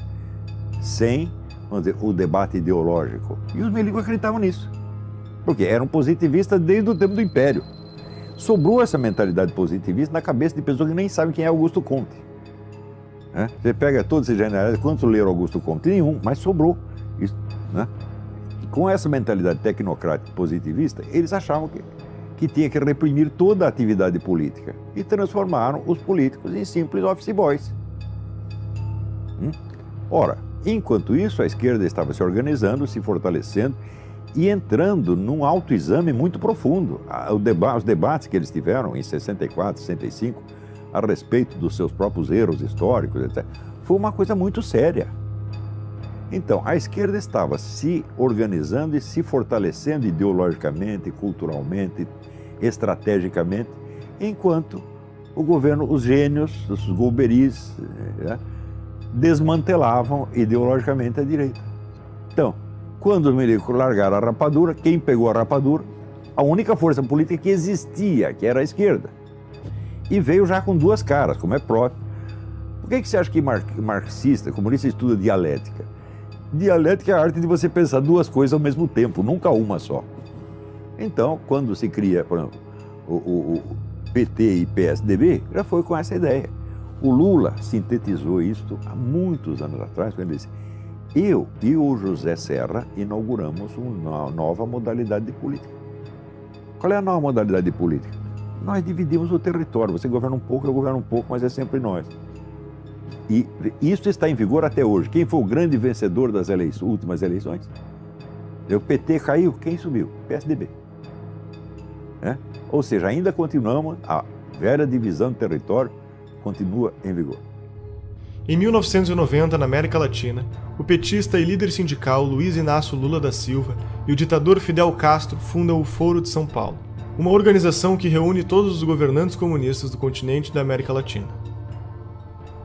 sem, vamos dizer, o debate ideológico. E os milicos acreditavam nisso, porque eram positivistas desde o tempo do Império. Sobrou essa mentalidade positivista na cabeça de pessoas que nem sabem quem é Augusto Comte. Você pega todos esses generais, quantos leram Augusto Comte? Nenhum, mas sobrou isso. E com essa mentalidade tecnocrática positivista, eles achavam que tinha que reprimir toda a atividade política e transformaram os políticos em simples office boys. Ora, enquanto isso, a esquerda estava se organizando, se fortalecendo e entrando num autoexame muito profundo. Os debates que eles tiveram em 64, 65, a respeito dos seus próprios erros históricos, etc., foi uma coisa muito séria. Então, a esquerda estava se organizando e se fortalecendo ideologicamente, culturalmente, estrategicamente, enquanto o governo, os gênios, os golberis, desmantelavam ideologicamente a direita. Então, quando os milicos largaram a rapadura, quem pegou a rapadura? A única força política que existia, que era a esquerda. E veio já com duas caras, como é próprio. Por que você acha que marxista, comunista, estuda dialética? Dialética é a arte de você pensar duas coisas ao mesmo tempo, nunca uma só. Então, quando se cria, por exemplo, o PT e PSDB, já foi com essa ideia. O Lula sintetizou isto há muitos anos atrás, quando ele disse: Eu e o José Serra inauguramos uma nova modalidade de política. Qual é a nova modalidade de política? Nós dividimos o território. Você governa um pouco, eu governo um pouco, mas é sempre nós. E isso está em vigor até hoje. Quem foi o grande vencedor das últimas eleições? O PT caiu, quem subiu? PSDB. Ou seja, ainda continuamos, a velha divisão do território continua em vigor. Em 1990, na América Latina, o petista e líder sindical Luiz Inácio Lula da Silva e o ditador Fidel Castro fundam o Foro de São Paulo, uma organização que reúne todos os governantes comunistas do continente da América Latina.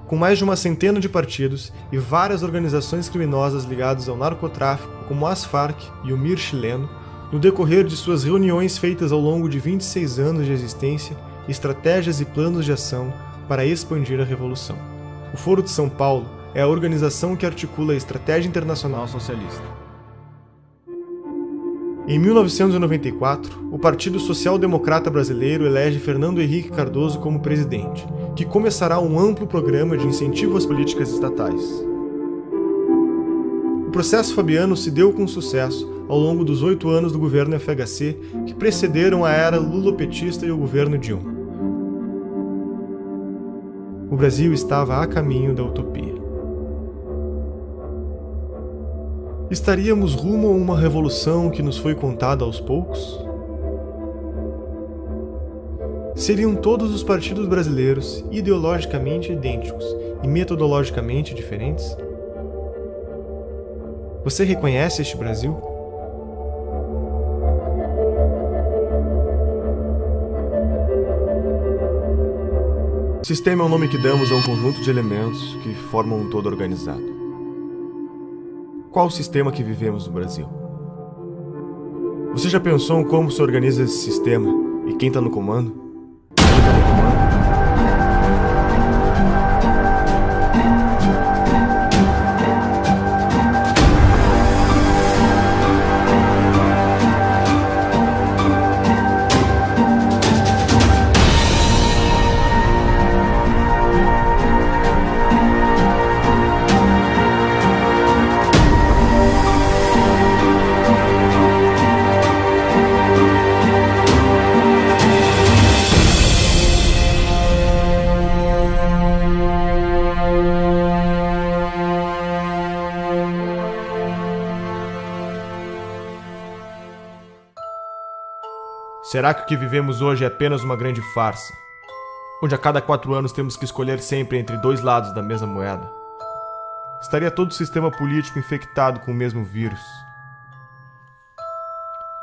Com mais de uma centena de partidos e várias organizações criminosas ligadas ao narcotráfico, como as Farc e o MIR chileno, no decorrer de suas reuniões feitas ao longo de 26 anos de existência, estratégias e planos de ação para expandir a revolução. O Foro de São Paulo é a organização que articula a estratégia internacional socialista. Em 1994, o Partido Social Democrata Brasileiro elege Fernando Henrique Cardoso como presidente, que começará um amplo programa de incentivo às políticas estatais. O processo fabiano se deu com sucesso ao longo dos 8 anos do governo FHC que precederam a era lulopetista e o governo Dilma. O Brasil estava a caminho da utopia. Estaríamos rumo a uma revolução que nos foi contada aos poucos? Seriam todos os partidos brasileiros ideologicamente idênticos e metodologicamente diferentes? Você reconhece este Brasil? Sistema é o nome que damos a um conjunto de elementos que formam um todo organizado. Qual o sistema que vivemos no Brasil? Você já pensou em como se organiza esse sistema e quem está no comando? Será que o que vivemos hoje é apenas uma grande farsa, onde a cada 4 anos temos que escolher sempre entre 2 lados da mesma moeda? Estaria todo o sistema político infectado com o mesmo vírus?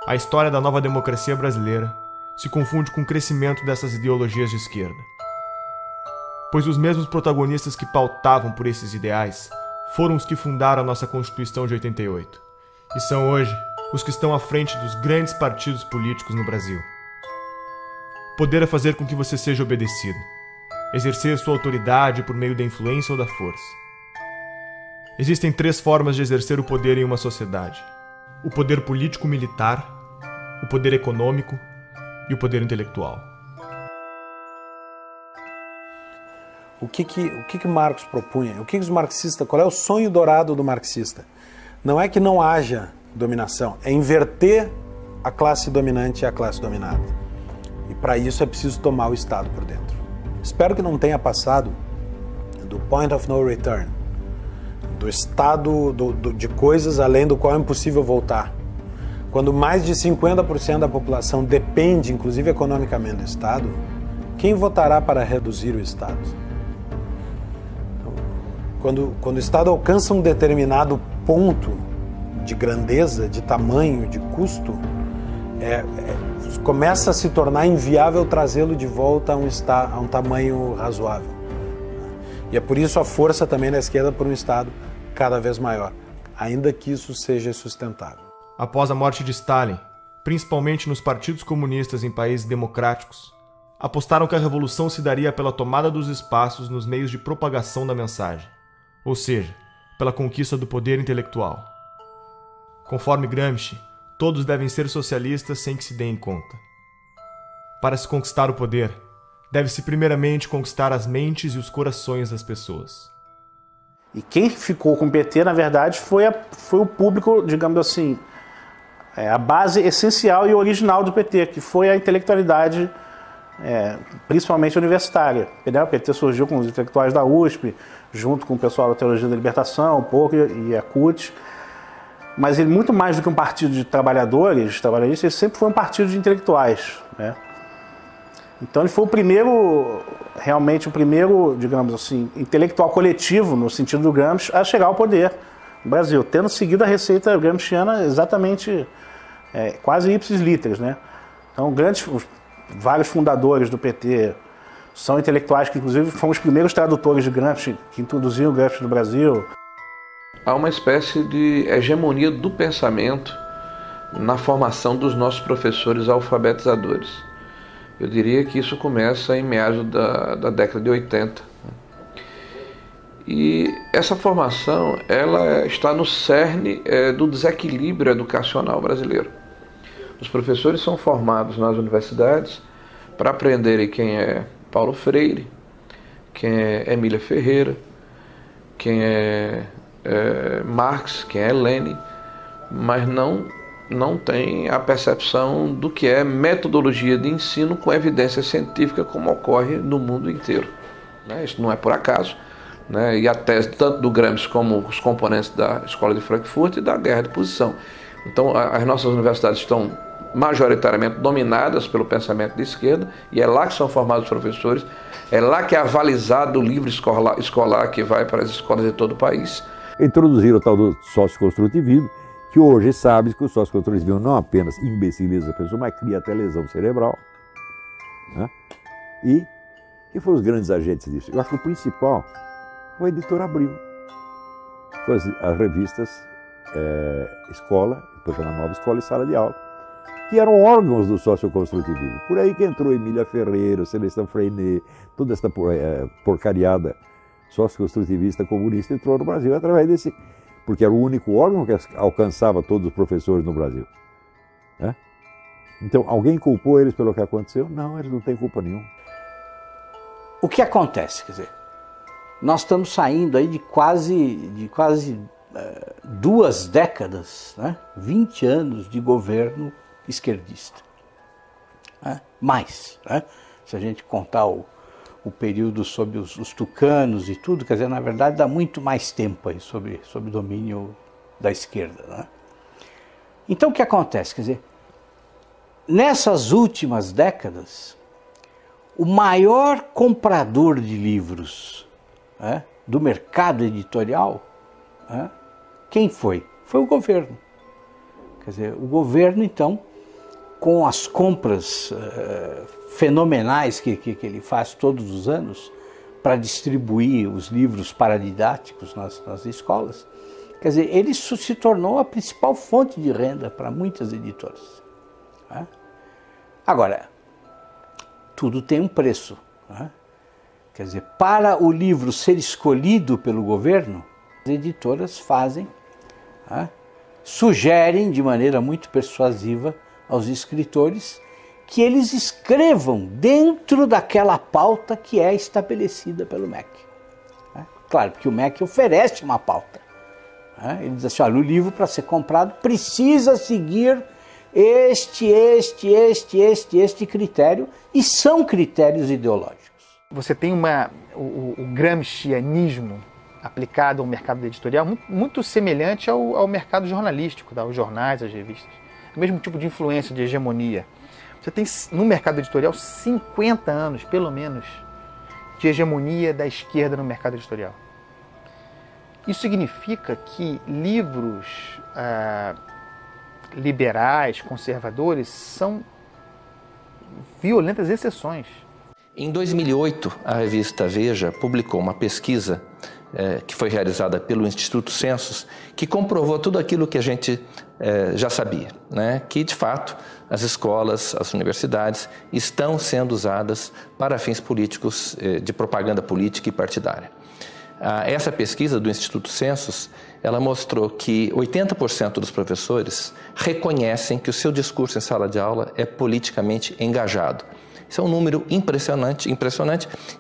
A história da nova democracia brasileira se confunde com o crescimento dessas ideologias de esquerda, pois os mesmos protagonistas que pautavam por esses ideais foram os que fundaram a nossa Constituição de 88, e são hoje os que estão à frente dos grandes partidos políticos no Brasil. Poder é fazer com que você seja obedecido, exercer sua autoridade por meio da influência ou da força. Existem 3 formas de exercer o poder em uma sociedade: o poder político-militar, o poder econômico e o poder intelectual. O que Marx propunha? O que os marxistas? Qual é o sonho dourado do marxista? Não é que não haja dominação, é inverter a classe dominante e a classe dominada. E para isso é preciso tomar o Estado por dentro. Espero que não tenha passado do point of no return, do estado de coisas além do qual é impossível voltar. Quando mais de 50% da população depende, inclusive economicamente, do Estado, quem votará para reduzir o Estado? Quando o Estado alcança um determinado ponto de grandeza, de tamanho, de custo, começa a se tornar inviável trazê-lo de volta a um tamanho razoável. E é por isso a força também da esquerda por um Estado cada vez maior, ainda que isso seja sustentável. Após a morte de Stalin, principalmente nos partidos comunistas em países democráticos, apostaram que a revolução se daria pela tomada dos espaços nos meios de propagação da mensagem, ou seja, pela conquista do poder intelectual. Conforme Gramsci, todos devem ser socialistas sem que se deem conta. Para se conquistar o poder, deve-se primeiramente conquistar as mentes e os corações das pessoas. E quem ficou com o PT, na verdade, foi o público, digamos assim, a base essencial e original do PT, que foi a intelectualidade, principalmente universitária. O PT surgiu com os intelectuais da USP, junto com o pessoal da Teologia da Libertação, um pouco, e a CUT. Mas ele, muito mais do que um partido de trabalhadores, ele sempre foi um partido de intelectuais, né? Então ele foi realmente o primeiro, digamos assim, intelectual coletivo, no sentido do Gramsci, a chegar ao poder no Brasil, tendo seguido a receita gramsciana exatamente, quase ipsis literis, né? Então vários fundadores do PT são intelectuais que, inclusive, foram os primeiros tradutores de Gramsci, que introduziram o Gramsci no Brasil. Há uma espécie de hegemonia do pensamento na formação dos nossos professores alfabetizadores. Eu diria que isso começa em meados da década de 80. E essa formação ela está no cerne do desequilíbrio educacional brasileiro. Os professores são formados nas universidades para aprenderem quem é Paulo Freire, quem é Emília Ferreira, quem é Marx, quem é Lenin, mas não tem a percepção do que é metodologia de ensino com evidência científica, como ocorre no mundo inteiro. Isso não é por acaso. E a tese tanto do Gramsci como os componentes da Escola de Frankfurt e da Guerra de Posição. Então as nossas universidades estão majoritariamente dominadas pelo pensamento de esquerda, e é lá que são formados os professores, é lá que é avalizado o livro escolar que vai para as escolas de todo o país. Introduziram o tal do socioconstrutivismo, que hoje sabe que o socioconstrutivismo não apenas imbeciliza a pessoa, mas cria até lesão cerebral. Né? E quem foram os grandes agentes disso? Eu acho que o principal foi a editora Abril. Foi as revistas Escola, depois foi na Nova Escola e Sala de Aula, que eram órgãos do socioconstrutivismo. Por aí que entrou Emília Ferreira, Celestin Freinet, toda essa porcariada socioconstrutivista comunista entrou no Brasil através desse, porque era o único órgão que alcançava todos os professores no Brasil. Né? Então, alguém culpou eles pelo que aconteceu? Não, eles não têm culpa nenhuma. O que acontece? Quer dizer, nós estamos saindo aí de quase 2 décadas, né? 20 anos de governo esquerdista. Né? Mais, né? Se a gente contar o período sob os tucanos e tudo, quer dizer, na verdade dá muito mais tempo aí sobre domínio da esquerda. Né? Então o que acontece? Quer dizer, nessas últimas décadas, o maior comprador de livros, né, do mercado editorial, né, quem foi? Foi o governo. Quer dizer, o governo, então, com as compras fenomenais que ele faz todos os anos para distribuir os livros paradidáticos nas escolas, quer dizer, ele se tornou a principal fonte de renda para muitas editoras. Né? Agora, tudo tem um preço. Né? Quer dizer, para o livro ser escolhido pelo governo, as editoras fazem, né, sugerem de maneira muito persuasiva aos escritores que eles escrevam dentro daquela pauta que é estabelecida pelo MEC. Né? Claro que o MEC oferece uma pauta. Né? Ele diz assim, olha, o livro para ser comprado precisa seguir este critério, e são critérios ideológicos. Você tem o gramscianismo aplicado ao mercado editorial muito semelhante ao mercado jornalístico, aos jornais, às revistas. O mesmo tipo de influência, de hegemonia. Você tem no mercado editorial 50 anos, pelo menos, de hegemonia da esquerda no mercado editorial. Isso significa que livros liberais, conservadores, são violentas exceções. Em 2008, a revista Veja publicou uma pesquisa que foi realizada pelo Instituto Census, que comprovou tudo aquilo que a gente já sabia, né? Que, de fato, as escolas, as universidades estão sendo usadas para fins políticos, de propaganda política e partidária. Essa pesquisa do Instituto Census, ela mostrou que 80% dos professores reconhecem que o seu discurso em sala de aula é politicamente engajado. Isso é um número impressionante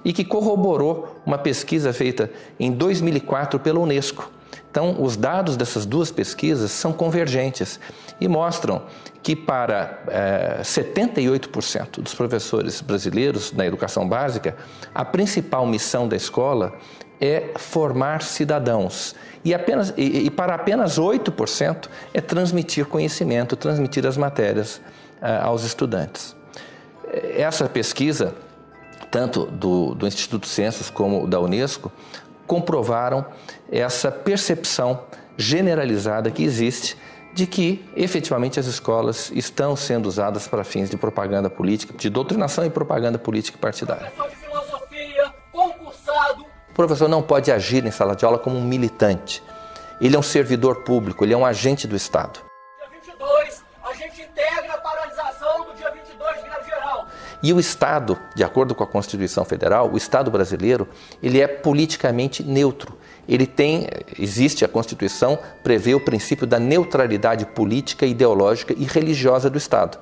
e que corroborou uma pesquisa feita em 2004 pela Unesco. Então, os dados dessas duas pesquisas são convergentes e mostram que para 78% dos professores brasileiros na educação básica, a principal missão da escola é formar cidadãos. E para apenas 8% é transmitir conhecimento, transmitir as matérias aos estudantes. Essa pesquisa, tanto do Instituto Census como da Unesco, comprovaram essa percepção generalizada que existe de que, efetivamente, as escolas estão sendo usadas para fins de propaganda política, de doutrinação e propaganda política partidária. Professor de filosofia, concursado. O professor não pode agir em sala de aula como um militante. Ele é um servidor público, ele é um agente do Estado. Dia 22, a gente integra a paralisação do dia 22 de greve geral. E o Estado, de acordo com a Constituição Federal, o Estado brasileiro, ele é politicamente neutro. A Constituição prevê o princípio da neutralidade política, ideológica e religiosa do Estado.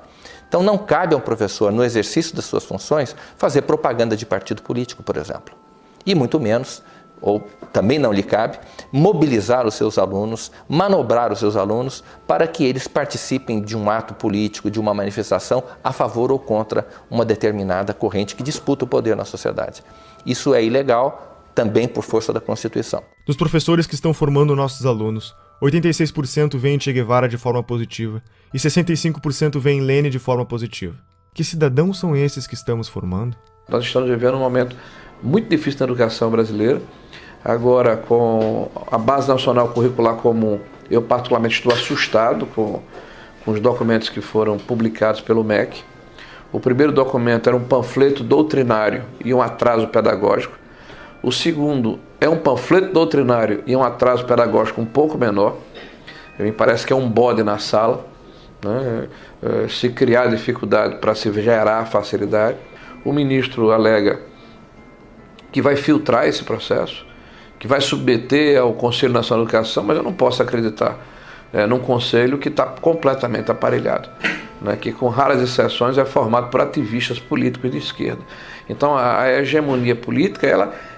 Então não cabe ao professor, no exercício das suas funções, fazer propaganda de partido político, por exemplo. E muito menos, ou também não lhe cabe, mobilizar os seus alunos, manobrar os seus alunos para que eles participem de um ato político, de uma manifestação a favor ou contra uma determinada corrente que disputa o poder na sociedade. Isso é ilegal, também por força da Constituição. Dos professores que estão formando nossos alunos, 86% veem Che Guevara de forma positiva e 65% veem Lênin de forma positiva. Que cidadãos são esses que estamos formando? Nós estamos vivendo um momento muito difícil na educação brasileira. Agora, com a Base Nacional Curricular Comum, eu particularmente estou assustado com os documentos que foram publicados pelo MEC. O primeiro documento era um panfleto doutrinário e um atraso pedagógico. O segundo é um panfleto doutrinário e um atraso pedagógico um pouco menor. Me parece que é um bode na sala, né? Se criar dificuldade para se gerar facilidade. O ministro alega que vai filtrar esse processo, que vai submeter ao Conselho Nacional de Educação, mas eu não posso acreditar num conselho que está completamente aparelhado, né, que com raras exceções é formado por ativistas políticos de esquerda. Então a hegemonia política,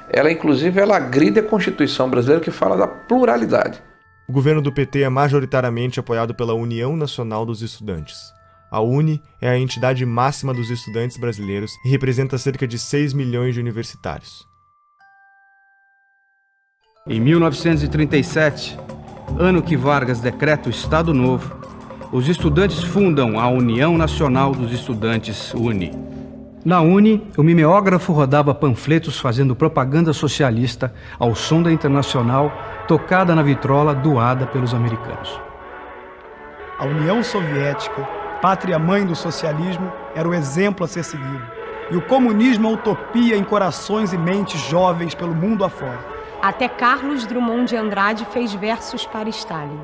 ela inclusive agride a Constituição brasileira, que fala da pluralidade. O governo do PT é majoritariamente apoiado pela União Nacional dos Estudantes. A UNE é a entidade máxima dos estudantes brasileiros e representa cerca de 6 milhões de universitários. Em 1937, ano que Vargas decreta o Estado Novo, os estudantes fundam a União Nacional dos Estudantes, UNE. Na UNE, o mimeógrafo rodava panfletos fazendo propaganda socialista ao som da Internacional, tocada na vitrola doada pelos americanos. A União Soviética, pátria-mãe do socialismo, era o exemplo a ser seguido. E o comunismo a utopia em corações e mentes jovens pelo mundo afora. Até Carlos Drummond de Andrade fez versos para Stalin.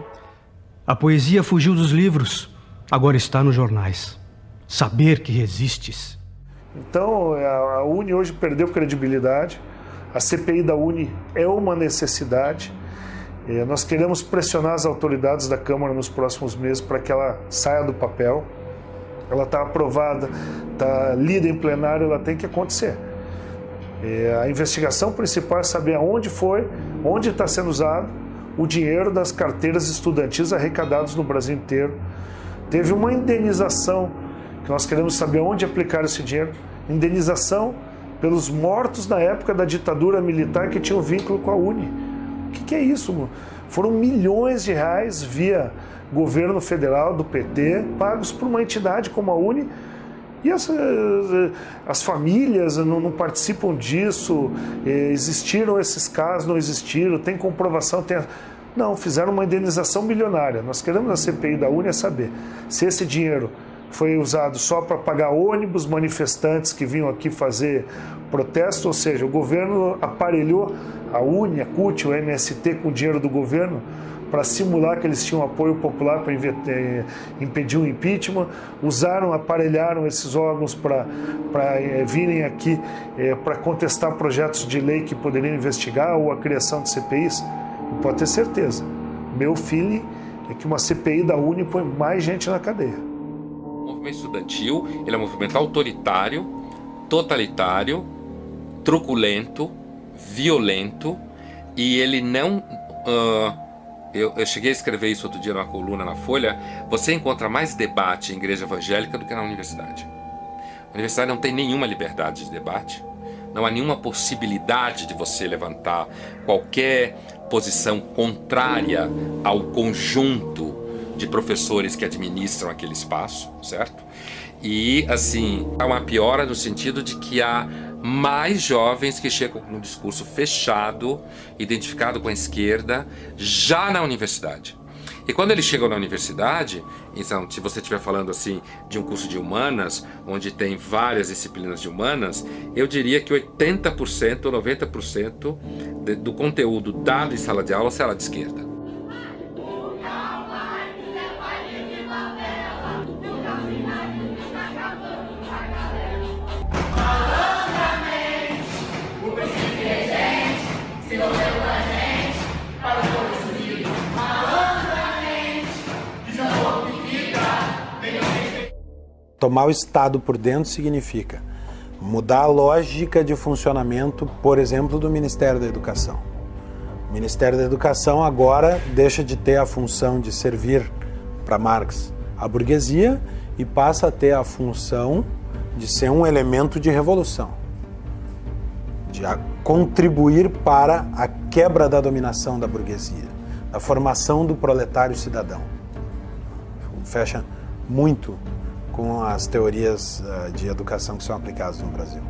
A poesia fugiu dos livros, agora está nos jornais. Saber que resistes. Então, a UNE hoje perdeu credibilidade. A CPI da UNE é uma necessidade. Nós queremos pressionar as autoridades da Câmara nos próximos meses para que ela saia do papel. Ela está aprovada, está lida em plenário, ela tem que acontecer. A investigação principal é saber aonde foi, onde está sendo usado o dinheiro das carteiras estudantis arrecadados no Brasil inteiro. Teve uma indenização, que nós queremos saber onde aplicar esse dinheiro. Indenização pelos mortos na época da ditadura militar que tinham vínculo com a UNE. O que é isso? Foram milhões de reais via governo federal do PT, pagos por uma entidade como a UNE. E as famílias não participam disso, existiram esses casos, não existiram, tem comprovação, não, fizeram uma indenização milionária. Nós queremos na CPI da UNE saber se esse dinheiro foi usado só para pagar ônibus, manifestantes que vinham aqui fazer protesto, ou seja, o governo aparelhou a UNE, a CUT, o MST com o dinheiro do governo para simular que eles tinham apoio popular para impedir o impeachment, aparelharam esses órgãos para virem aqui para contestar projetos de lei que poderiam investigar ou a criação de CPIs. E pode ter certeza, meu feeling é que uma CPI da UNE põe mais gente na cadeia. O movimento estudantil ele é um movimento autoritário, totalitário, truculento, violento, e ele não... eu cheguei a escrever isso outro dia numa coluna na Folha. Você encontra mais debate em igreja evangélica do que na universidade. A universidade não tem nenhuma liberdade de debate, não há nenhuma possibilidade de você levantar qualquer posição contrária ao conjunto de professores que administram aquele espaço, certo? E, assim, há uma piora no sentido de que há mais jovens que chegam com um discurso fechado, identificado com a esquerda, já na universidade. E quando eles chegam na universidade, então, se você estiver falando assim de um curso de humanas, onde tem várias disciplinas de humanas, eu diria que 80% ou 90% do conteúdo dado em sala de aula será de esquerda. Tomar o Estado por dentro significa mudar a lógica de funcionamento, por exemplo, do Ministério da Educação. O Ministério da Educação agora deixa de ter a função de servir para Marx a burguesia e passa a ter a função de ser um elemento de revolução, de contribuir para a quebra da dominação da burguesia, da formação do proletário cidadão. Fecha muito com as teorias de educação que são aplicadas no Brasil.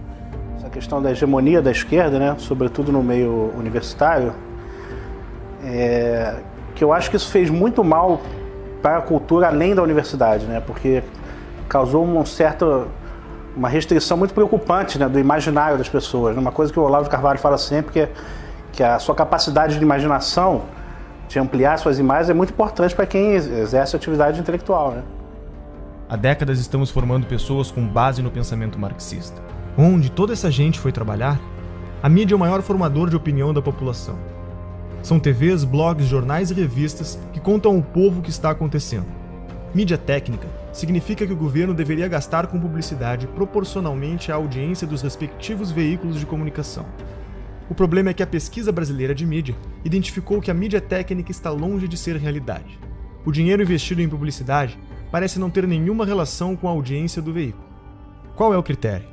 Essa questão da hegemonia da esquerda, né, sobretudo no meio universitário, que eu acho que isso fez muito mal para a cultura além da universidade, né, porque causou uma restrição muito preocupante, né, do imaginário das pessoas. Uma coisa que o Olavo de Carvalho fala sempre, que a sua capacidade de imaginação, de ampliar suas imagens, é muito importante para quem exerce atividade intelectual, né? Há décadas estamos formando pessoas com base no pensamento marxista. Onde toda essa gente foi trabalhar? A mídia é o maior formador de opinião da população. São TVs, blogs, jornais e revistas que contam ao povo o que está acontecendo. Mídia técnica significa que o governo deveria gastar com publicidade proporcionalmente à audiência dos respectivos veículos de comunicação. O problema é que a pesquisa brasileira de mídia identificou que a mídia técnica está longe de ser realidade. O dinheiro investido em publicidade parece não ter nenhuma relação com a audiência do veículo. Qual é o critério?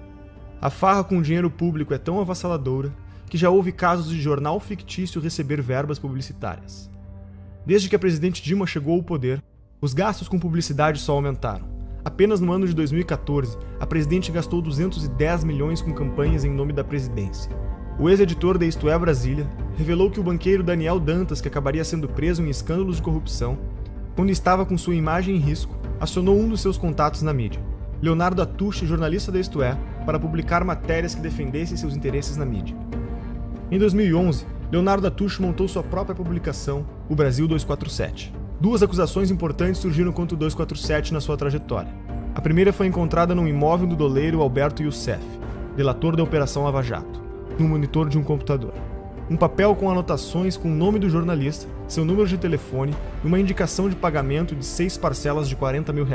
A farra com o dinheiro público é tão avassaladora que já houve casos de jornal fictício receber verbas publicitárias. Desde que a presidente Dilma chegou ao poder, os gastos com publicidade só aumentaram. Apenas no ano de 2014, a presidente gastou 210 milhões com campanhas em nome da presidência. O ex-editor da Isto É Brasília revelou que o banqueiro Daniel Dantas, que acabaria sendo preso em escândalos de corrupção, quando estava com sua imagem em risco, acionou um dos seus contatos na mídia, Leonardo Atushi, jornalista da Isto É, para publicar matérias que defendessem seus interesses na mídia. Em 2011, Leonardo Atushi montou sua própria publicação, o Brasil 247. Duas acusações importantes surgiram contra o 247 na sua trajetória. A primeira foi encontrada num imóvel do doleiro Alberto Youssef, delator da Operação Lava Jato, no monitor de um computador. Um papel com anotações com o nome do jornalista, seu número de telefone e uma indicação de pagamento de 6 parcelas de R$40 mil,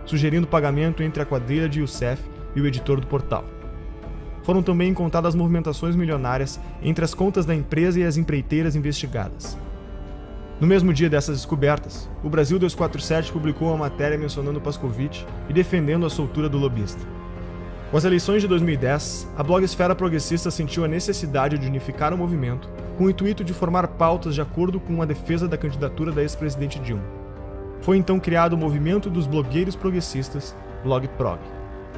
sugerindo pagamento entre a quadrilha de Youssef e o editor do portal. Foram também encontradas movimentações milionárias entre as contas da empresa e as empreiteiras investigadas. No mesmo dia dessas descobertas, o Brasil 247 publicou uma matéria mencionando Pascovitch e defendendo a soltura do lobista. Com as eleições de 2010, a blogosfera progressista sentiu a necessidade de unificar o movimento com o intuito de formar pautas de acordo com a defesa da candidatura da ex-presidente Dilma. Foi então criado o Movimento dos Blogueiros Progressistas, BlogProg,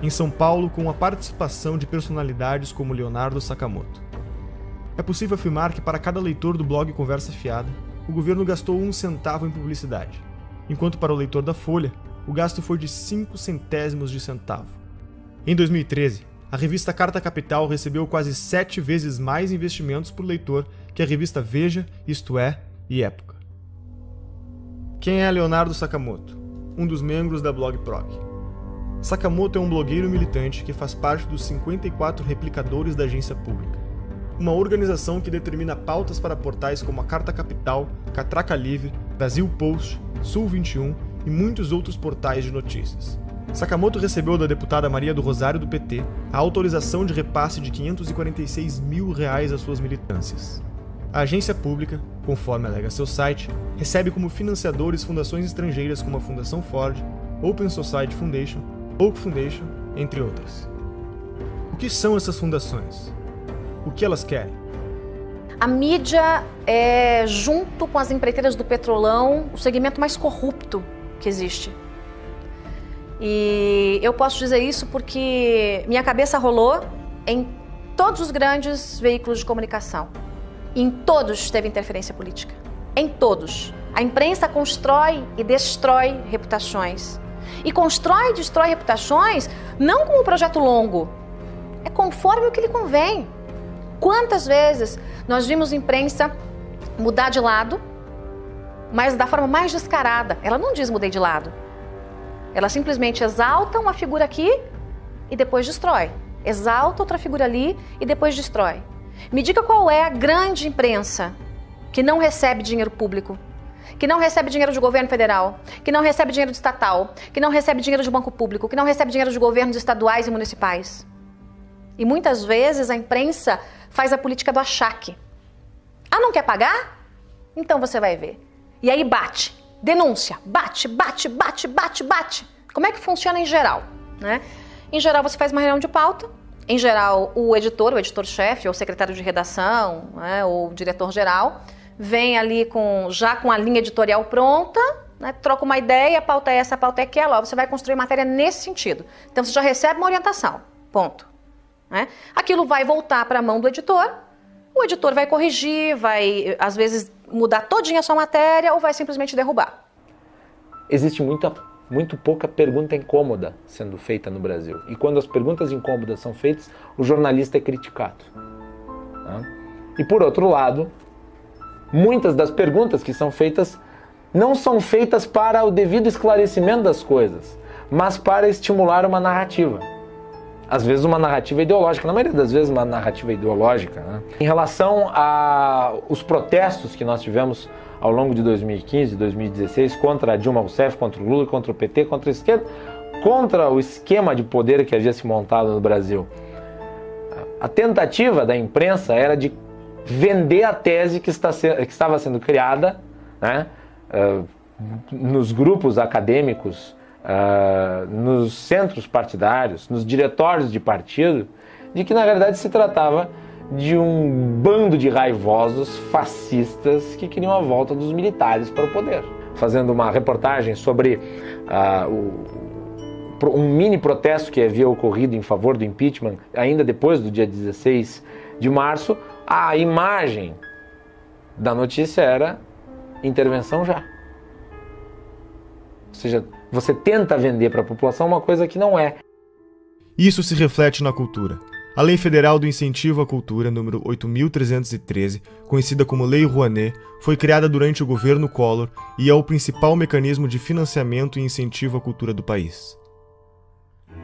em São Paulo, com a participação de personalidades como Leonardo Sakamoto. É possível afirmar que para cada leitor do blog Conversa Fiada, o governo gastou 1 centavo em publicidade, enquanto para o leitor da Folha, o gasto foi de 5 centésimos de centavo. Em 2013, a revista Carta Capital recebeu quase 7 vezes mais investimentos por leitor que a revista Veja, Isto É e Época. Quem é Leonardo Sakamoto? Um dos membros da BlogProg. Sakamoto é um blogueiro militante que faz parte dos 54 replicadores da Agência Pública, uma organização que determina pautas para portais como a Carta Capital, Catraca Livre, Brasil Post, Sul 21 e muitos outros portais de notícias. Sakamoto recebeu da deputada Maria do Rosário do PT a autorização de repasse de R$546 mil às suas militâncias. A agência pública, conforme alega seu site, recebe como financiadores fundações estrangeiras como a Fundação Ford, Open Society Foundation, Oak Foundation, entre outras. O que são essas fundações? O que elas querem? A mídia é, junto com as empreiteiras do petrolão, o segmento mais corrupto que existe. E eu posso dizer isso porque minha cabeça rolou em todos os grandes veículos de comunicação. Em todos teve interferência política. Em todos. A imprensa constrói e destrói reputações. E constrói e destrói reputações não como um projeto longo. É conforme o que lhe convém. Quantas vezes nós vimos imprensa mudar de lado, mas da forma mais descarada. Ela não diz mudei de lado. Ela simplesmente exalta uma figura aqui e depois destrói. Exalta outra figura ali e depois destrói. Me diga qual é a grande imprensa que não recebe dinheiro público, que não recebe dinheiro de governo federal, que não recebe dinheiro de estatal, que não recebe dinheiro de banco público, que não recebe dinheiro de governos estaduais e municipais. E muitas vezes a imprensa faz a política do achaque. Ah, não quer pagar? Então você vai ver. E aí bate, denúncia, bate. Como é que funciona em geral, né? Em geral você faz uma reunião de pauta. Em geral, o editor-chefe, ou secretário de redação, né, ou diretor-geral, vem ali já com a linha editorial pronta, né, troca uma ideia, a pauta é essa, a pauta é aquela, ó, você vai construir matéria nesse sentido. Então você já recebe uma orientação, ponto. Né? Aquilo vai voltar para a mão do editor, o editor vai corrigir, vai às vezes mudar todinha a sua matéria ou vai simplesmente derrubar. Existe muito pouca pergunta incômoda sendo feita no Brasil. E quando as perguntas incômodas são feitas, o jornalista é criticado. Né? E por outro lado, muitas das perguntas que são feitas não são feitas para o devido esclarecimento das coisas, mas para estimular uma narrativa. Às vezes uma narrativa ideológica, na maioria das vezes uma narrativa ideológica. Né? Em relação aos protestos que nós tivemos ao longo de 2015 e 2016 contra a Dilma Rousseff, contra o Lula, contra o PT, contra a esquerda, contra o esquema de poder que havia se montado no Brasil. A tentativa da imprensa era de vender a tese que estava sendo criada, né, nos grupos acadêmicos, nos centros partidários, nos diretórios de partido, de que na verdade se tratava de um bando de raivosos fascistas que queriam a volta dos militares para o poder. Fazendo uma reportagem sobre um mini protesto que havia ocorrido em favor do impeachment, ainda depois do dia 16 de março, a imagem da notícia era intervenção já. Ou seja, você tenta vender para a população uma coisa que não é. Isso se reflete na cultura. A Lei Federal do Incentivo à Cultura, número 8.313, conhecida como Lei Rouanet, foi criada durante o governo Collor e é o principal mecanismo de financiamento e incentivo à cultura do país.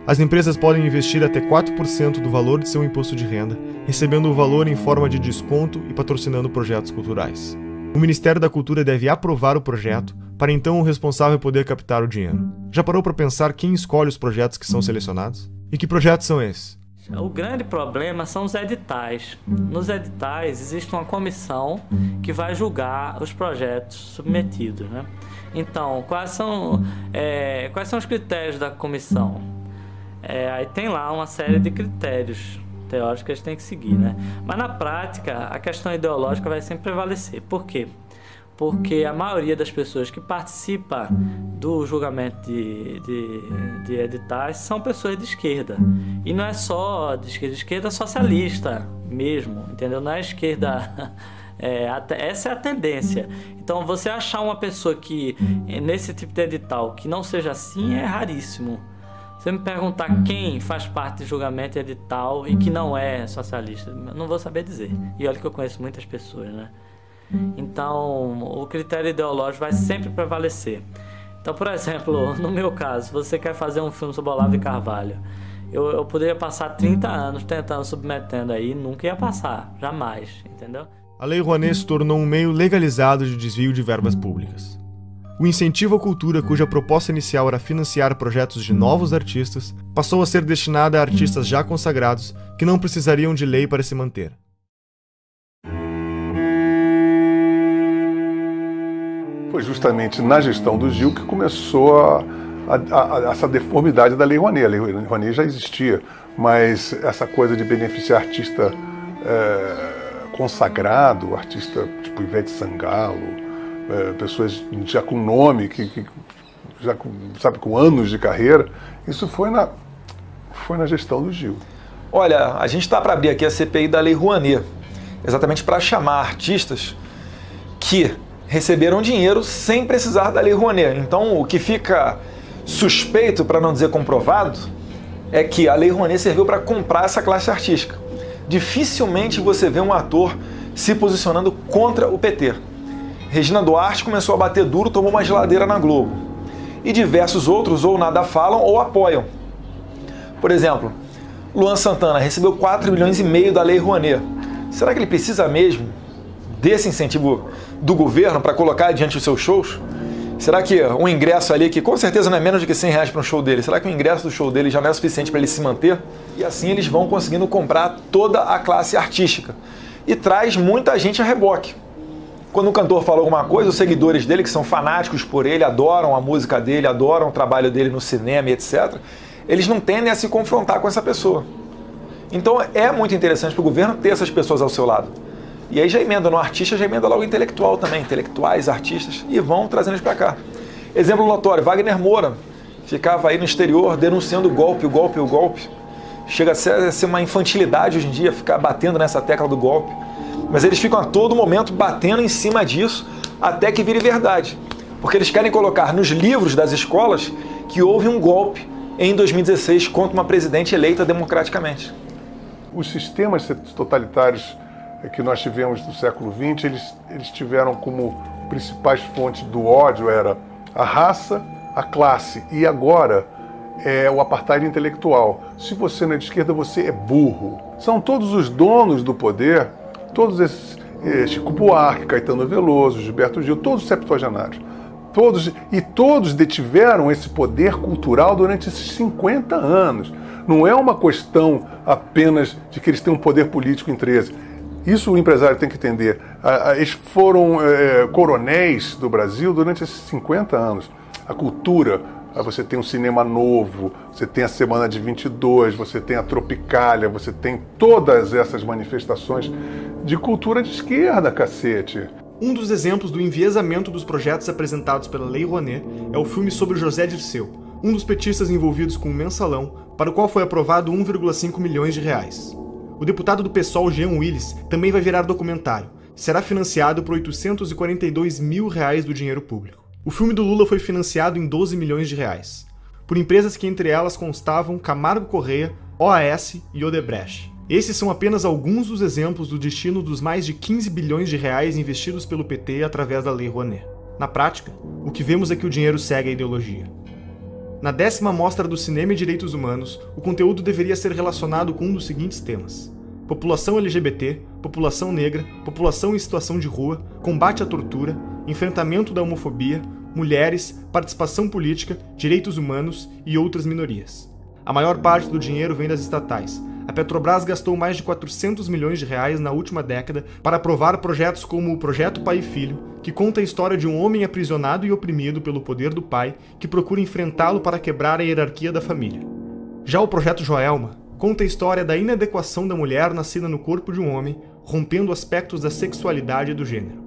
As empresas podem investir até 4% do valor de seu imposto de renda, recebendo o valor em forma de desconto e patrocinando projetos culturais. O Ministério da Cultura deve aprovar o projeto, para então o responsável poder captar o dinheiro. Já parou para pensar quem escolhe os projetos que são selecionados? E que projetos são esses? O grande problema são os editais. Nos editais existe uma comissão que vai julgar os projetos submetidos, né? Então, quais são os critérios da comissão? Aí tem lá uma série de critérios teóricos que eles têm que seguir, né? Mas na prática, a questão ideológica vai sempre prevalecer. Por quê? Porque a maioria das pessoas que participam do julgamento de editais são pessoas de esquerda. E não é só de esquerda socialista mesmo, entendeu? Não é esquerda... essa é a tendência. Então, você achar uma pessoa que, nesse tipo de edital, que não seja assim, é raríssimo. Você me perguntar quem faz parte de julgamento edital e que não é socialista, eu não vou saber dizer. E olha que eu conheço muitas pessoas, né? Então, o critério ideológico vai sempre prevalecer. Então, por exemplo, no meu caso, se você quer fazer um filme sobre Olavo de Carvalho, eu poderia passar 30 anos tentando, submetendo aí, nunca ia passar, jamais, entendeu? A Lei Rouanet se tornou um meio legalizado de desvio de verbas públicas. o incentivo à cultura, cuja proposta inicial era financiar projetos de novos artistas, passou a ser destinada a artistas já consagrados que não precisariam de lei para se manter. Foi justamente na gestão do Gil que começou essa deformidade da Lei Rouanet. A Lei Rouanet já existia, mas essa coisa de beneficiar artista consagrado, artista tipo Ivete Sangalo, pessoas já com nome, já com anos de carreira, isso foi na gestão do Gil. Olha, a gente está para abrir aqui a CPI da Lei Rouanet, exatamente para chamar artistas que receberam dinheiro sem precisar da Lei Rouanet. Então, o que fica suspeito, para não dizer comprovado, é que a Lei Rouanet serviu para comprar essa classe artística. Dificilmente você vê um ator se posicionando contra o PT. Regina Duarte começou a bater duro, tomou uma geladeira na Globo. E diversos outros ou nada falam ou apoiam. Por exemplo, Luan Santana recebeu 4,5 milhões da Lei Rouanet. Será que ele precisa mesmo desse incentivo do governo para colocar adiante os seus shows? Será que um ingresso ali, que com certeza não é menos de que R$100 para um show dele, será que o ingresso do show dele já não é suficiente para ele se manter? E assim eles vão conseguindo comprar toda a classe artística. E traz muita gente a reboque. Quando um cantor fala alguma coisa, os seguidores dele, que são fanáticos por ele, adoram a música dele, adoram o trabalho dele no cinema, etc., eles não tendem a se confrontar com essa pessoa. Então é muito interessante para o governo ter essas pessoas ao seu lado. E aí já emenda no artista, já emenda logo intelectual também, intelectuais, artistas, e vão trazendo eles para cá. Exemplo notório, Wagner Moura ficava aí no exterior denunciando o golpe. Chega a ser uma infantilidade hoje em dia ficar batendo nessa tecla do golpe. Mas eles ficam a todo momento batendo em cima disso até que vire verdade. Porque eles querem colocar nos livros das escolas que houve um golpe em 2016 contra uma presidente eleita democraticamente. Os sistemas totalitários que nós tivemos no século XX, eles tiveram como principais fontes do ódio era a raça, a classe e agora é o apartheid intelectual. Se você não é de esquerda, você é burro. São todos os donos do poder, todos esses, Chico Buarque, Caetano Veloso, Gilberto Gil, todos septuagenários. Todos detiveram esse poder cultural durante esses 50 anos. Não é uma questão apenas de que eles têm um poder político em 13. Isso o empresário tem que entender. Eles foram coronéis do Brasil durante esses 50 anos. A cultura, você tem um cinema novo, você tem a Semana de 22, você tem a Tropicália, você tem todas essas manifestações de cultura de esquerda, cacete. Um dos exemplos do enviesamento dos projetos apresentados pela Lei Rouanet é o filme sobre José Dirceu, um dos petistas envolvidos com o Mensalão, para o qual foi aprovado 1,5 milhões de reais. O deputado do PSOL, Jean Willis, também vai virar documentário. Será financiado por 842 mil reais do dinheiro público. O filme do Lula foi financiado em 12 milhões de reais, por empresas que entre elas constavam Camargo Correia, OAS e Odebrecht. Esses são apenas alguns dos exemplos do destino dos mais de 15 bilhões de reais investidos pelo PT através da Lei Rouanet. Na prática, o que vemos é que o dinheiro segue a ideologia. Na 10ª Mostra do Cinema e Direitos Humanos, o conteúdo deveria ser relacionado com um dos seguintes temas: população LGBT, população negra, população em situação de rua, combate à tortura, enfrentamento da homofobia, mulheres, participação política, direitos humanos e outras minorias. A maior parte do dinheiro vem das estatais. A Petrobras gastou mais de 400 milhões de reais na última década para aprovar projetos como o Projeto Pai e Filho, que conta a história de um homem aprisionado e oprimido pelo poder do pai que procura enfrentá-lo para quebrar a hierarquia da família. Já o Projeto Joelma conta a história da inadequação da mulher nascida no corpo de um homem, rompendo aspectos da sexualidade e do gênero.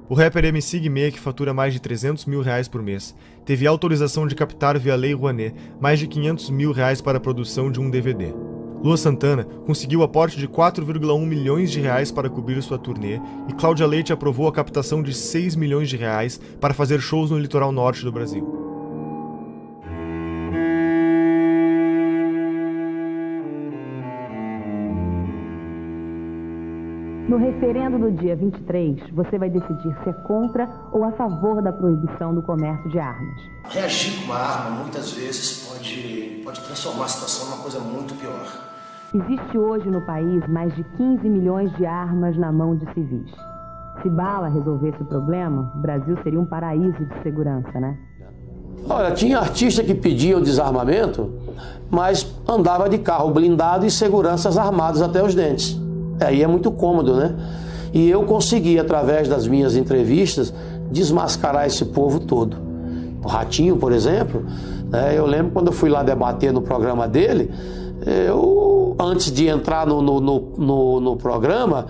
O rapper MC Guimê, que fatura mais de 300 mil reais por mês, teve autorização de captar via Lei Rouanet mais de 500 mil reais para a produção de um DVD. Luan Santana conseguiu aporte de 4,1 milhões de reais para cobrir sua turnê e Cláudia Leite aprovou a captação de 6 milhões de reais para fazer shows no litoral norte do Brasil. No referendo do dia 23, você vai decidir se é contra ou a favor da proibição do comércio de armas. Reagir com uma arma, muitas vezes, pode transformar a situação numa coisa muito pior. Existe hoje no país mais de 15 milhões de armas na mão de civis. Se bala resolvesse o problema, o Brasil seria um paraíso de segurança, né? Olha, tinha artista que pedia o desarmamento, mas andava de carro blindado e seguranças armados até os dentes. Aí é muito cômodo, né? E eu consegui, através das minhas entrevistas, desmascarar esse povo todo. O Ratinho, por exemplo, eu lembro quando eu fui lá debater no programa dele, antes de entrar no programa,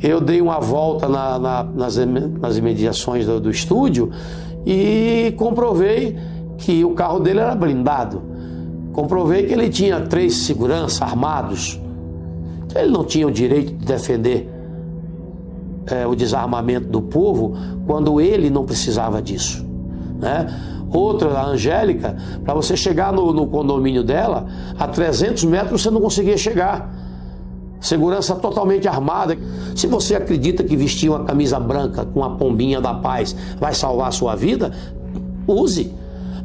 eu dei uma volta nas imediações do estúdio e comprovei que o carro dele era blindado. Comprovei que ele tinha 3 seguranças armados. Ele não tinha o direito de defender o desarmamento do povo quando ele não precisava disso, né? Outra, a Angélica, para você chegar no condomínio dela, a 300 metros você não conseguia chegar. Segurança totalmente armada. Se você acredita que vestir uma camisa branca com a pombinha da paz vai salvar a sua vida, use.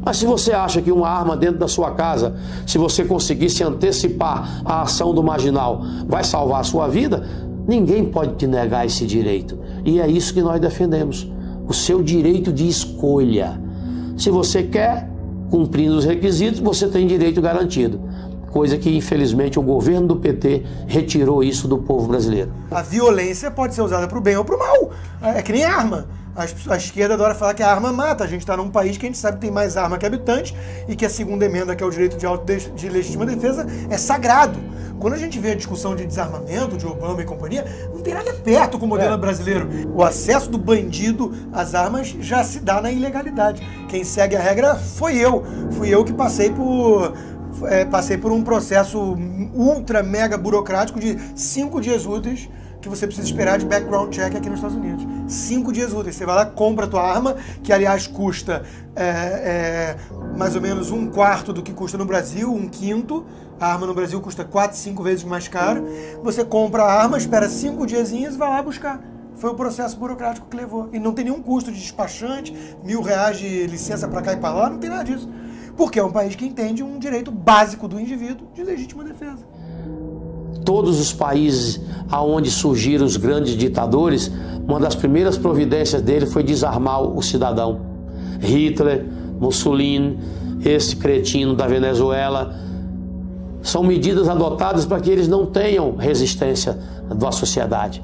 Mas se você acha que uma arma dentro da sua casa, se você conseguir se antecipar à ação do marginal, vai salvar a sua vida, ninguém pode te negar esse direito. E é isso que nós defendemos. O seu direito de escolha. Se você quer, cumprindo os requisitos, você tem direito garantido. Coisa que, infelizmente, o governo do PT retirou isso do povo brasileiro. A violência pode ser usada para o bem ou para o mal. É que nem arma. A esquerda adora falar que a arma mata. A gente está num país que a gente sabe que tem mais arma que habitante e que a segunda emenda, que é o direito de legítima defesa, é sagrado. Quando a gente vê a discussão de desarmamento, de Obama e companhia, não tem nada perto com o modelo brasileiro. O acesso do bandido às armas já se dá na ilegalidade. Quem segue a regra foi eu. Fui eu que passei por um processo ultra mega burocrático de 5 dias úteis que você precisa esperar de background check aqui nos Estados Unidos. 5 dias úteis. Você vai lá, compra a tua arma, que aliás custa mais ou menos 1/4 do que custa no Brasil, 1/5. A arma no Brasil custa 4, 5 vezes mais caro. Você compra a arma, espera 5 diazinhos e vai lá buscar. Foi o processo burocrático que levou. E não tem nenhum custo de despachante, R$1.000 de licença para cá e para lá, não tem nada disso. Porque é um país que entende um direito básico do indivíduo de legítima defesa. Todos os países aonde surgiram os grandes ditadores, uma das primeiras providências dele foi desarmar o cidadão. Hitler, Mussolini, esse cretino da Venezuela, são medidas adotadas para que eles não tenham resistência da sociedade.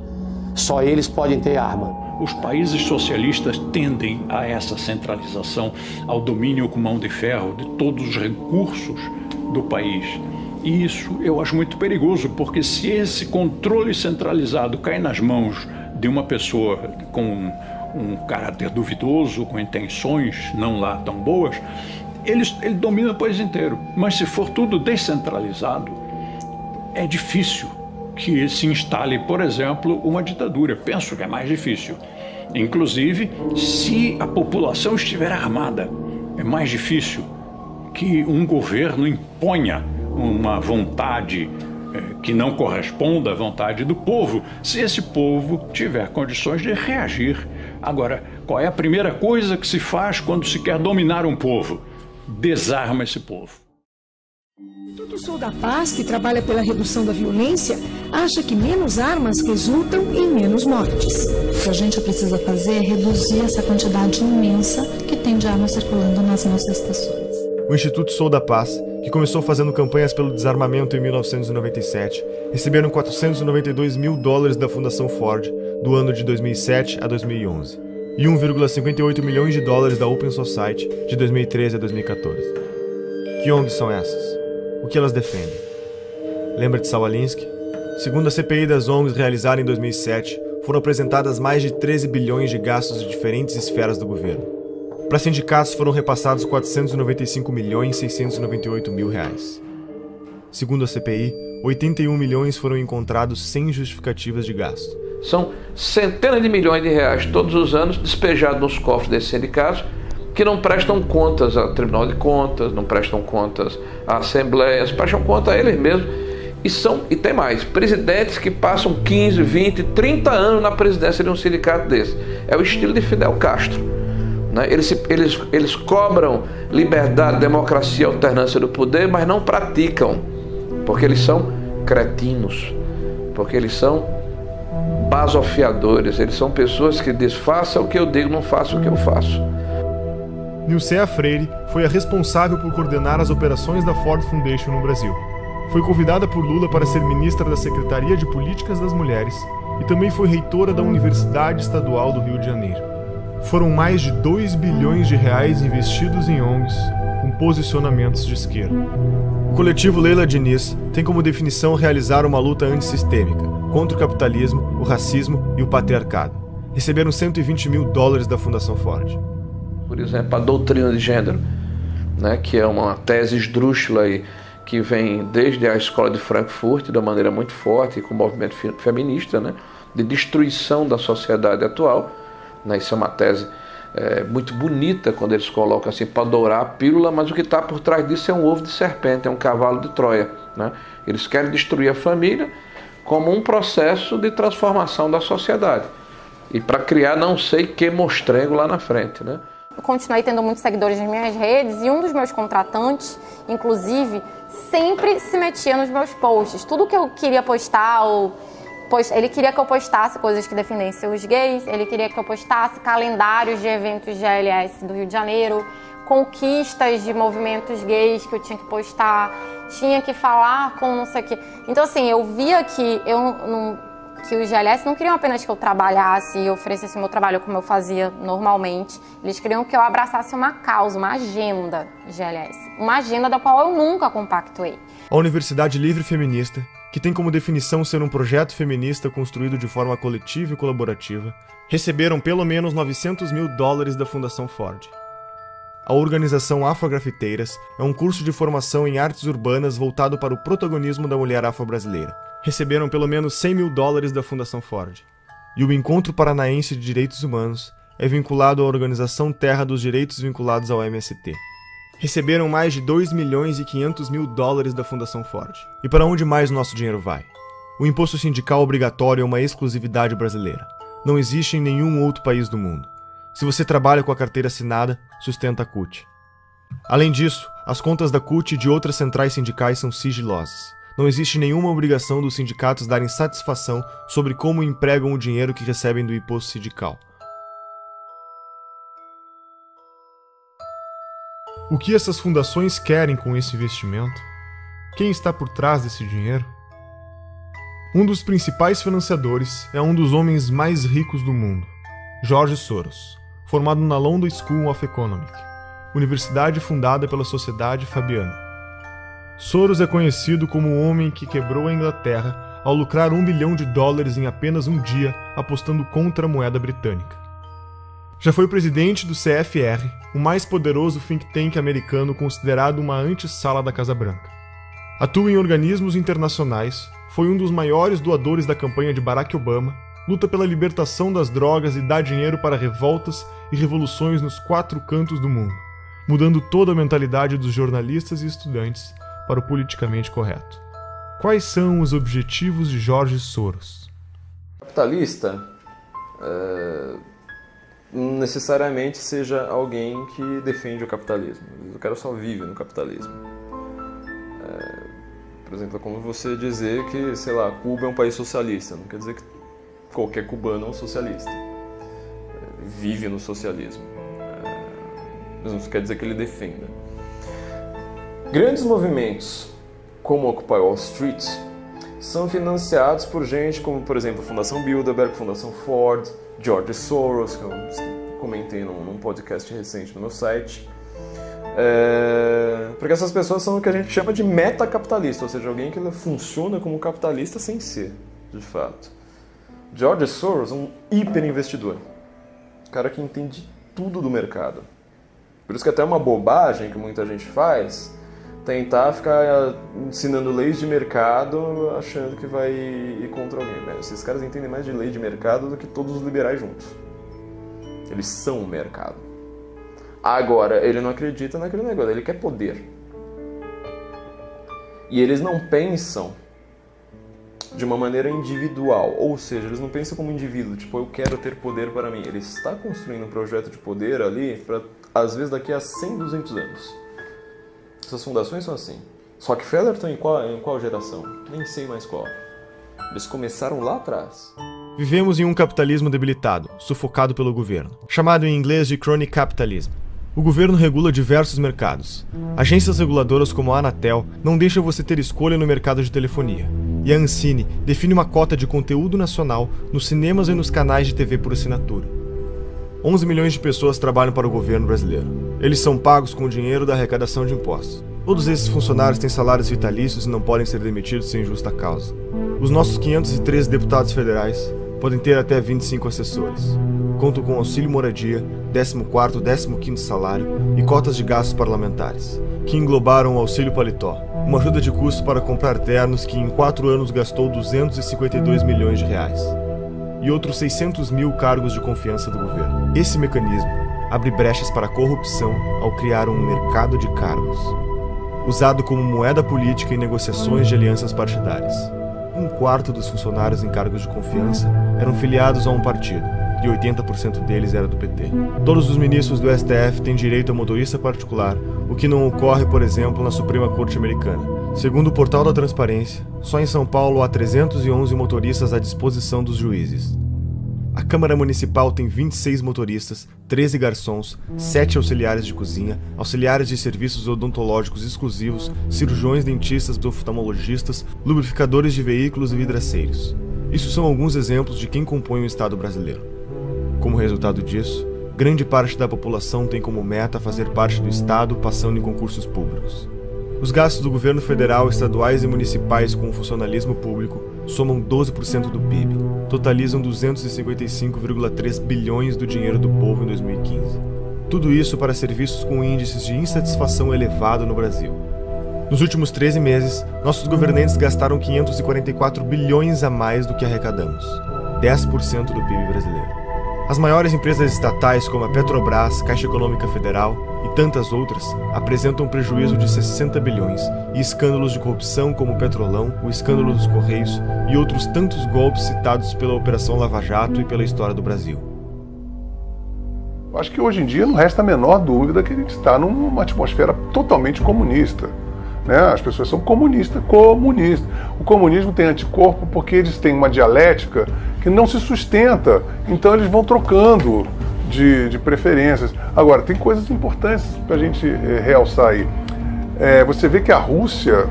Só eles podem ter arma. Os países socialistas tendem a essa centralização, ao domínio com mão de ferro de todos os recursos do país. E isso eu acho muito perigoso, porque se esse controle centralizado cai nas mãos de uma pessoa com um caráter duvidoso, com intenções não lá tão boas, ele domina o país inteiro. Mas se for tudo descentralizado, é difícil que se instale, por exemplo, uma ditadura. Penso que é mais difícil. Inclusive, se a população estiver armada, é mais difícil que um governo imponha uma vontade que não corresponda à vontade do povo, se esse povo tiver condições de reagir. Agora, qual é a primeira coisa que se faz quando se quer dominar um povo? Desarma esse povo. O Instituto Sou da Paz, que trabalha pela redução da violência, acha que menos armas resultam em menos mortes. O que a gente precisa fazer é reduzir essa quantidade imensa que tem de armas circulando nas nossas estações. O Instituto Sou da Paz, que começou fazendo campanhas pelo desarmamento em 1997, receberam $492 mil da Fundação Ford do ano de 2007 a 2011 e $1,58 milhões da Open Society de 2013 a 2014. Que ONGs são essas? O que elas defendem? Lembra de Saul Alinsky? Segundo a CPI das ONGs realizada em 2007, foram apresentadas mais de 13 bilhões de gastos de diferentes esferas do governo. Para sindicatos foram repassados R$495.698.000. Segundo a CPI, 81 milhões foram encontrados sem justificativas de gasto. São centenas de milhões de reais todos os anos despejados nos cofres desses sindicatos que não prestam contas ao Tribunal de Contas, não prestam contas à Assembleia, prestam conta a eles mesmos. E tem mais, presidentes que passam 15, 20, 30 anos na presidência de um sindicato desse. É o estilo de Fidel Castro. Né? Eles cobram liberdade, democracia, alternância do poder, mas não praticam, porque eles são cretinos, porque eles são basofiadores, eles são pessoas que dizem, faça o que eu digo, não faça o que eu faço. Nilcea Freire foi a responsável por coordenar as operações da Ford Foundation no Brasil. Foi convidada por Lula para ser ministra da Secretaria de Políticas das Mulheres e também foi reitora da Universidade Estadual do Rio de Janeiro. Foram mais de 2 bilhões de reais investidos em ONGs com posicionamentos de esquerda. O coletivo Leila Diniz tem como definição realizar uma luta antissistêmica contra o capitalismo, o racismo e o patriarcado. Receberam $120 mil da Fundação Ford. Por exemplo, a doutrina de gênero, né, que é uma tese esdrúxula aí, que vem desde a escola de Frankfurt, de uma maneira muito forte, com o movimento feminista, né, de destruição da sociedade atual. Né, isso é uma tese muito bonita quando eles colocam assim para dourar a pílula, mas o que está por trás disso é um ovo de serpente, é um cavalo de Troia. Né? Eles querem destruir a família como um processo de transformação da sociedade e para criar não sei que mostrengo lá na frente. Né? Eu continuei tendo muitos seguidores nas minhas redes e um dos meus contratantes, inclusive, sempre se metia nos meus posts. Tudo que eu queria postar, ele queria que eu postasse coisas que defendessem os gays, ele queria que eu postasse calendários de eventos GLS do Rio de Janeiro, conquistas de movimentos gays que eu tinha que postar, tinha que falar com não sei o quê. Então, assim, eu via que que os GLS não queriam apenas que eu trabalhasse e oferecesse o meu trabalho como eu fazia normalmente. Eles queriam que eu abraçasse uma causa, uma agenda GLS. Uma agenda da qual eu nunca compactuei. A Universidade Livre Feminista, que tem como definição ser um projeto feminista construído de forma coletiva e colaborativa, receberam pelo menos $900 mil da Fundação Ford. A organização Afrografiteiras é um curso de formação em artes urbanas voltado para o protagonismo da mulher afro-brasileira. Receberam pelo menos $100 mil da Fundação Ford. E o Encontro Paranaense de Direitos Humanos é vinculado à Organização Terra dos Direitos vinculados ao MST. Receberam mais de $2.500.000 da Fundação Ford. E para onde mais o nosso dinheiro vai? O imposto sindical obrigatório é uma exclusividade brasileira. Não existe em nenhum outro país do mundo. Se você trabalha com a carteira assinada, sustenta a CUT. Além disso, as contas da CUT e de outras centrais sindicais são sigilosas. Não existe nenhuma obrigação dos sindicatos darem satisfação sobre como empregam o dinheiro que recebem do imposto sindical. O que essas fundações querem com esse investimento? Quem está por trás desse dinheiro? Um dos principais financiadores é um dos homens mais ricos do mundo, George Soros, formado na London School of Economics, universidade fundada pela Sociedade Fabiana. Soros é conhecido como o homem que quebrou a Inglaterra ao lucrar $1 bilhão em apenas um dia apostando contra a moeda britânica. Já foi presidente do CFR, o mais poderoso think tank americano considerado uma antessala da Casa Branca. Atua em organismos internacionais, foi um dos maiores doadores da campanha de Barack Obama, luta pela libertação das drogas e dá dinheiro para revoltas e revoluções nos 4 cantos do mundo, mudando toda a mentalidade dos jornalistas e estudantes para o politicamente correto. Quais são os objetivos de George Soros? Capitalista não necessariamente seja alguém que defende o capitalismo. O cara só vive no capitalismo. Por exemplo, é como você dizer que, sei lá, Cuba é um país socialista. Não quer dizer que qualquer cubano é um socialista. Vive no socialismo. Mas não quer dizer que ele defenda. Grandes movimentos, como Occupy Wall Street, são financiados por gente como, por exemplo, a Fundação Bilderberg, Fundação Ford, George Soros, que eu comentei num podcast recente no meu site. Porque essas pessoas são o que a gente chama de metacapitalista, ou seja, alguém que funciona como capitalista sem ser, de fato. George Soros é um hiperinvestidor, cara que entende tudo do mercado. Por isso que até é uma bobagem que muita gente faz, tentar ficar ensinando leis de mercado achando que vai ir contra alguém. Esses caras entendem mais de lei de mercado do que todos os liberais juntos. Eles são o mercado. Agora, ele não acredita naquele negócio, ele quer poder. E eles não pensam de uma maneira individual, ou seja, eles não pensam como indivíduo, tipo, eu quero ter poder para mim. Ele está construindo um projeto de poder ali para, às vezes, daqui a 100, 200 anos. Essas fundações são assim. Rockefeller está em qual geração? Nem sei mais qual. Eles começaram lá atrás. Vivemos em um capitalismo debilitado, sufocado pelo governo, chamado em inglês de crony capitalism. O governo regula diversos mercados. Agências reguladoras como a Anatel não deixam você ter escolha no mercado de telefonia. E a Ancine define uma cota de conteúdo nacional nos cinemas e nos canais de TV por assinatura. 11 milhões de pessoas trabalham para o governo brasileiro. Eles são pagos com o dinheiro da arrecadação de impostos. Todos esses funcionários têm salários vitalícios e não podem ser demitidos sem justa causa. Os nossos 513 deputados federais podem ter até 25 assessores. Contam com auxílio moradia, 14º, 15º salário e cotas de gastos parlamentares, que englobaram o auxílio paletó, uma ajuda de custo para comprar ternos que em 4 anos gastou 252 milhões de reais, e outros 600 mil cargos de confiança do governo. Esse mecanismo abre brechas para a corrupção ao criar um mercado de cargos, usado como moeda política em negociações de alianças partidárias. 1/4 dos funcionários em cargos de confiança eram filiados a um partido, e 80% deles era do PT. Todos os ministros do STF têm direito a motorista particular, o que não ocorre, por exemplo, na Suprema Corte Americana. Segundo o Portal da Transparência, só em São Paulo há 311 motoristas à disposição dos juízes. A Câmara Municipal tem 26 motoristas, 13 garçons, 7 auxiliares de cozinha, auxiliares de serviços odontológicos exclusivos, cirurgiões, dentistas, oftalmologistas, lubrificadores de veículos e vidraceiros. Isso são alguns exemplos de quem compõe o Estado brasileiro. Como resultado disso, grande parte da população tem como meta fazer parte do Estado passando em concursos públicos. Os gastos do governo federal, estaduais e municipais com o funcionalismo público somam 12% do PIB, totalizam 255,3 bilhões do dinheiro do povo em 2015. Tudo isso para serviços com índices de insatisfação elevado no Brasil. Nos últimos 13 meses, nossos governantes gastaram 544 bilhões a mais do que arrecadamos, 10% do PIB brasileiro. As maiores empresas estatais como a Petrobras, Caixa Econômica Federal e tantas outras apresentam prejuízo de 60 bilhões e escândalos de corrupção como o Petrolão, o escândalo dos Correios e outros tantos golpes citados pela Operação Lava Jato e pela história do Brasil. Eu acho que hoje em dia não resta a menor dúvida que a gente está numa atmosfera totalmente comunista. Né? As pessoas são comunistas. O comunismo tem anticorpo porque eles têm uma dialética que não se sustenta, então eles vão trocando de preferências. Agora, tem coisas importantes para a gente realçar aí. Você vê que a Rússia,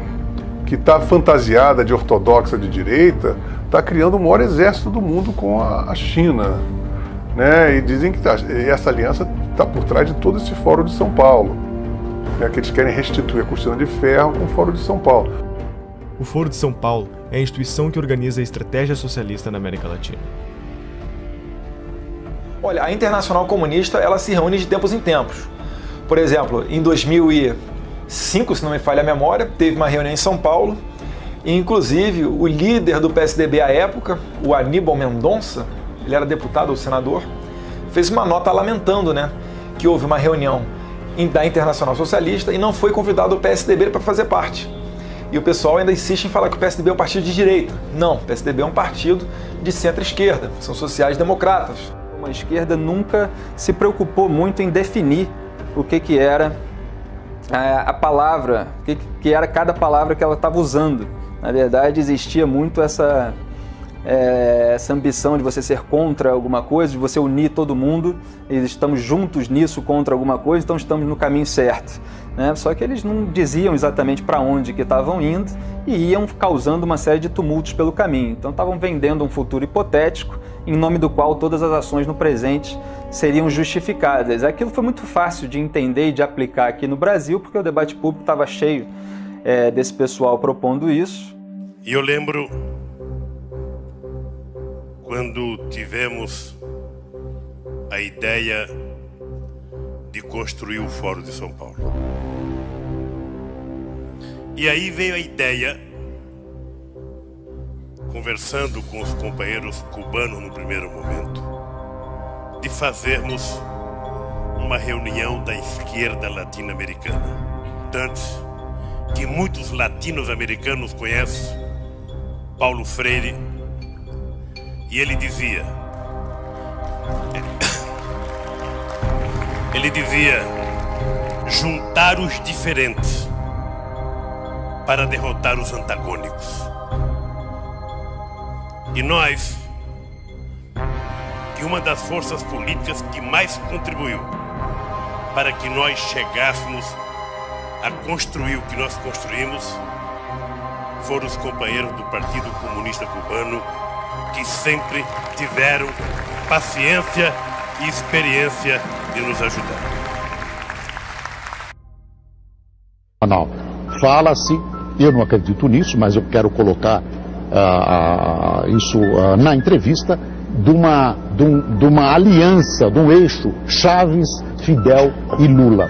que está fantasiada de ortodoxa de direita, está criando o maior exército do mundo com a China. Né? E dizem que essa aliança está por trás de todo esse Fórum de São Paulo. Que eles querem restituir a cortina de ferro com o Fórum de São Paulo. O Foro de São Paulo é a instituição que organiza a estratégia socialista na América Latina. Olha, a Internacional Comunista ela se reúne de tempos em tempos. Por exemplo, em 2005, se não me falha a memória, teve uma reunião em São Paulo e, inclusive, o líder do PSDB à época, o Aníbal Mendonça, ele era deputado ou senador, fez uma nota lamentando, né, que houve uma reunião da Internacional Socialista e não foi convidado o PSDB para fazer parte. E o pessoal ainda insiste em falar que o PSDB é um partido de direita. Não, o PSDB é um partido de centro-esquerda, são sociais-democratas. A esquerda nunca se preocupou muito em definir o que era a palavra, o que era cada palavra que ela estava usando. Na verdade, existia muito essa ambição de você ser contra alguma coisa, de você unir todo mundo, e estamos juntos nisso contra alguma coisa, então estamos no caminho certo. Né? Só que eles não diziam exatamente para onde que estavam indo e iam causando uma série de tumultos pelo caminho. Então estavam vendendo um futuro hipotético em nome do qual todas as ações no presente seriam justificadas. Aquilo foi muito fácil de entender e de aplicar aqui no Brasil, porque o debate público estava cheio desse pessoal propondo isso. E eu lembro quando tivemos a ideia de construir o Fórum de São Paulo. E aí veio a ideia, conversando com os companheiros cubanos no primeiro momento, de fazermos uma reunião da esquerda latino-americana. Tanto que muitos latinos-americanos conhecem Paulo Freire, e ele dizia, juntar os diferentes para derrotar os antagônicos. E nós e uma das forças políticas que mais contribuiu para que nós chegássemos a construir o que nós construímos foram os companheiros do Partido Comunista Cubano, que sempre tiveram paciência e experiência de nos ajudar. Não, fala-se, eu não acredito nisso, mas eu quero colocar isso na entrevista, de uma aliança, de um eixo Chaves, Fidel e Lula.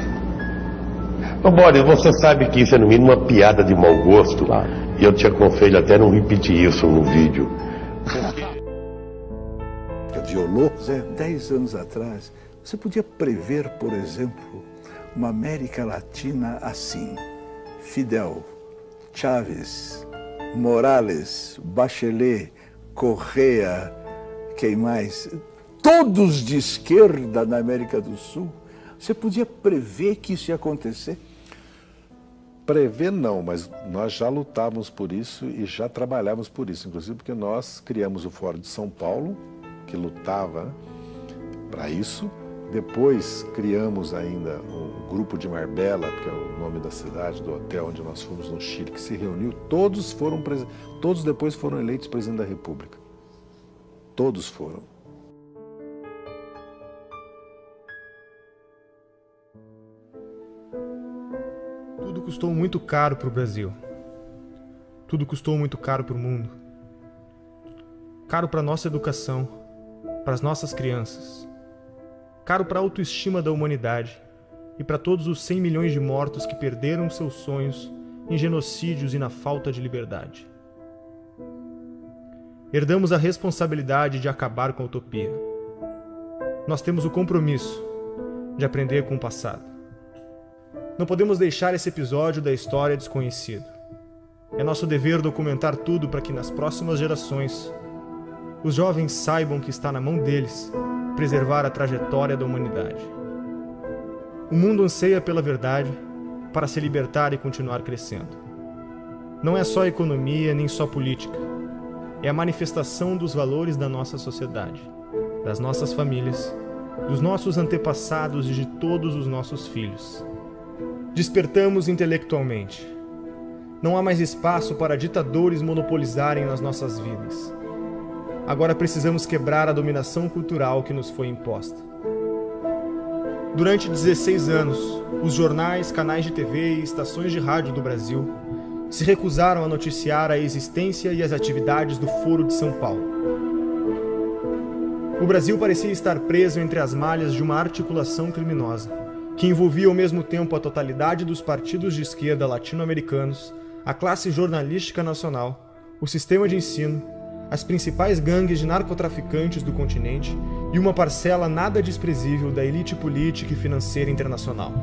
Ô Boris, você sabe que isso é no mínimo uma piada de mau gosto, claro. E eu te aconselho até não repetir isso no vídeo. Violou, 10 anos atrás, você podia prever, por exemplo, uma América Latina assim: Fidel, Chávez, Morales, Bachelet, Correa, quem mais? Todos de esquerda na América do Sul. Você podia prever que isso ia acontecer? Prever não, mas nós já lutávamos por isso e já trabalhávamos por isso, inclusive porque nós criamos o Fórum de São Paulo, que lutava para isso. Depois criamos ainda o Grupo de Marbella, que é o nome da cidade, do hotel onde nós fomos no Chile, que se reuniu. Todos depois foram eleitos presidente da República. Todos foram. Tudo custou muito caro para o Brasil. Tudo custou muito caro para o mundo. Caro para a nossa educação, para as nossas crianças. Caro para a autoestima da humanidade e para todos os 100 milhões de mortos que perderam seus sonhos em genocídios e na falta de liberdade. Herdamos a responsabilidade de acabar com a utopia. Nós temos o compromisso de aprender com o passado. Não podemos deixar esse episódio da história desconhecido. É nosso dever documentar tudo para que nas próximas gerações os jovens saibam que está na mão deles preservar a trajetória da humanidade. O mundo anseia pela verdade para se libertar e continuar crescendo. Não é só economia nem só política. É a manifestação dos valores da nossa sociedade, das nossas famílias, dos nossos antepassados e de todos os nossos filhos. Despertamos intelectualmente. Não há mais espaço para ditadores monopolizarem nas nossas vidas. Agora precisamos quebrar a dominação cultural que nos foi imposta. Durante 16 anos, os jornais, canais de TV e estações de rádio do Brasil se recusaram a noticiar a existência e as atividades do Foro de São Paulo. O Brasil parecia estar preso entre as malhas de uma articulação criminosa, que envolvia ao mesmo tempo a totalidade dos partidos de esquerda latino-americanos, a classe jornalística nacional, o sistema de ensino, as principais gangues de narcotraficantes do continente e uma parcela nada desprezível da elite política e financeira internacional.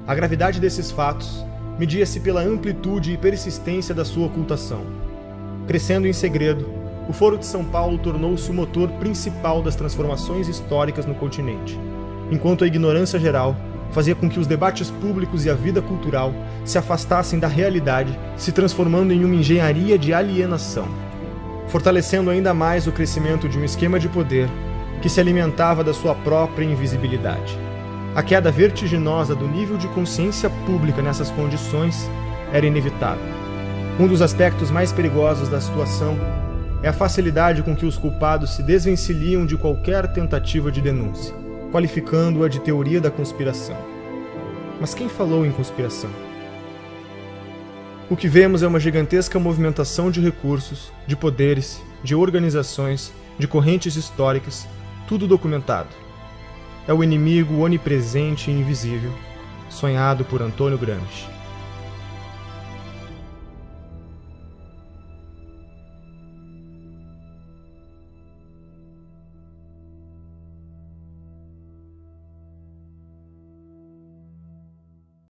A gravidade desses fatos media-se pela amplitude e persistência da sua ocultação. Crescendo em segredo, o Foro de São Paulo tornou-se o motor principal das transformações históricas no continente, enquanto a ignorância geral fazia com que os debates públicos e a vida cultural se afastassem da realidade, se transformando em uma engenharia de alienação, fortalecendo ainda mais o crescimento de um esquema de poder que se alimentava da sua própria invisibilidade. A queda vertiginosa do nível de consciência pública nessas condições era inevitável. Um dos aspectos mais perigosos da situação é a facilidade com que os culpados se desvencilham de qualquer tentativa de denúncia, qualificando-a de teoria da conspiração. Mas quem falou em conspiração? O que vemos é uma gigantesca movimentação de recursos, de poderes, de organizações, de correntes históricas, tudo documentado. É o inimigo onipresente e invisível, sonhado por Antônio Gramsci.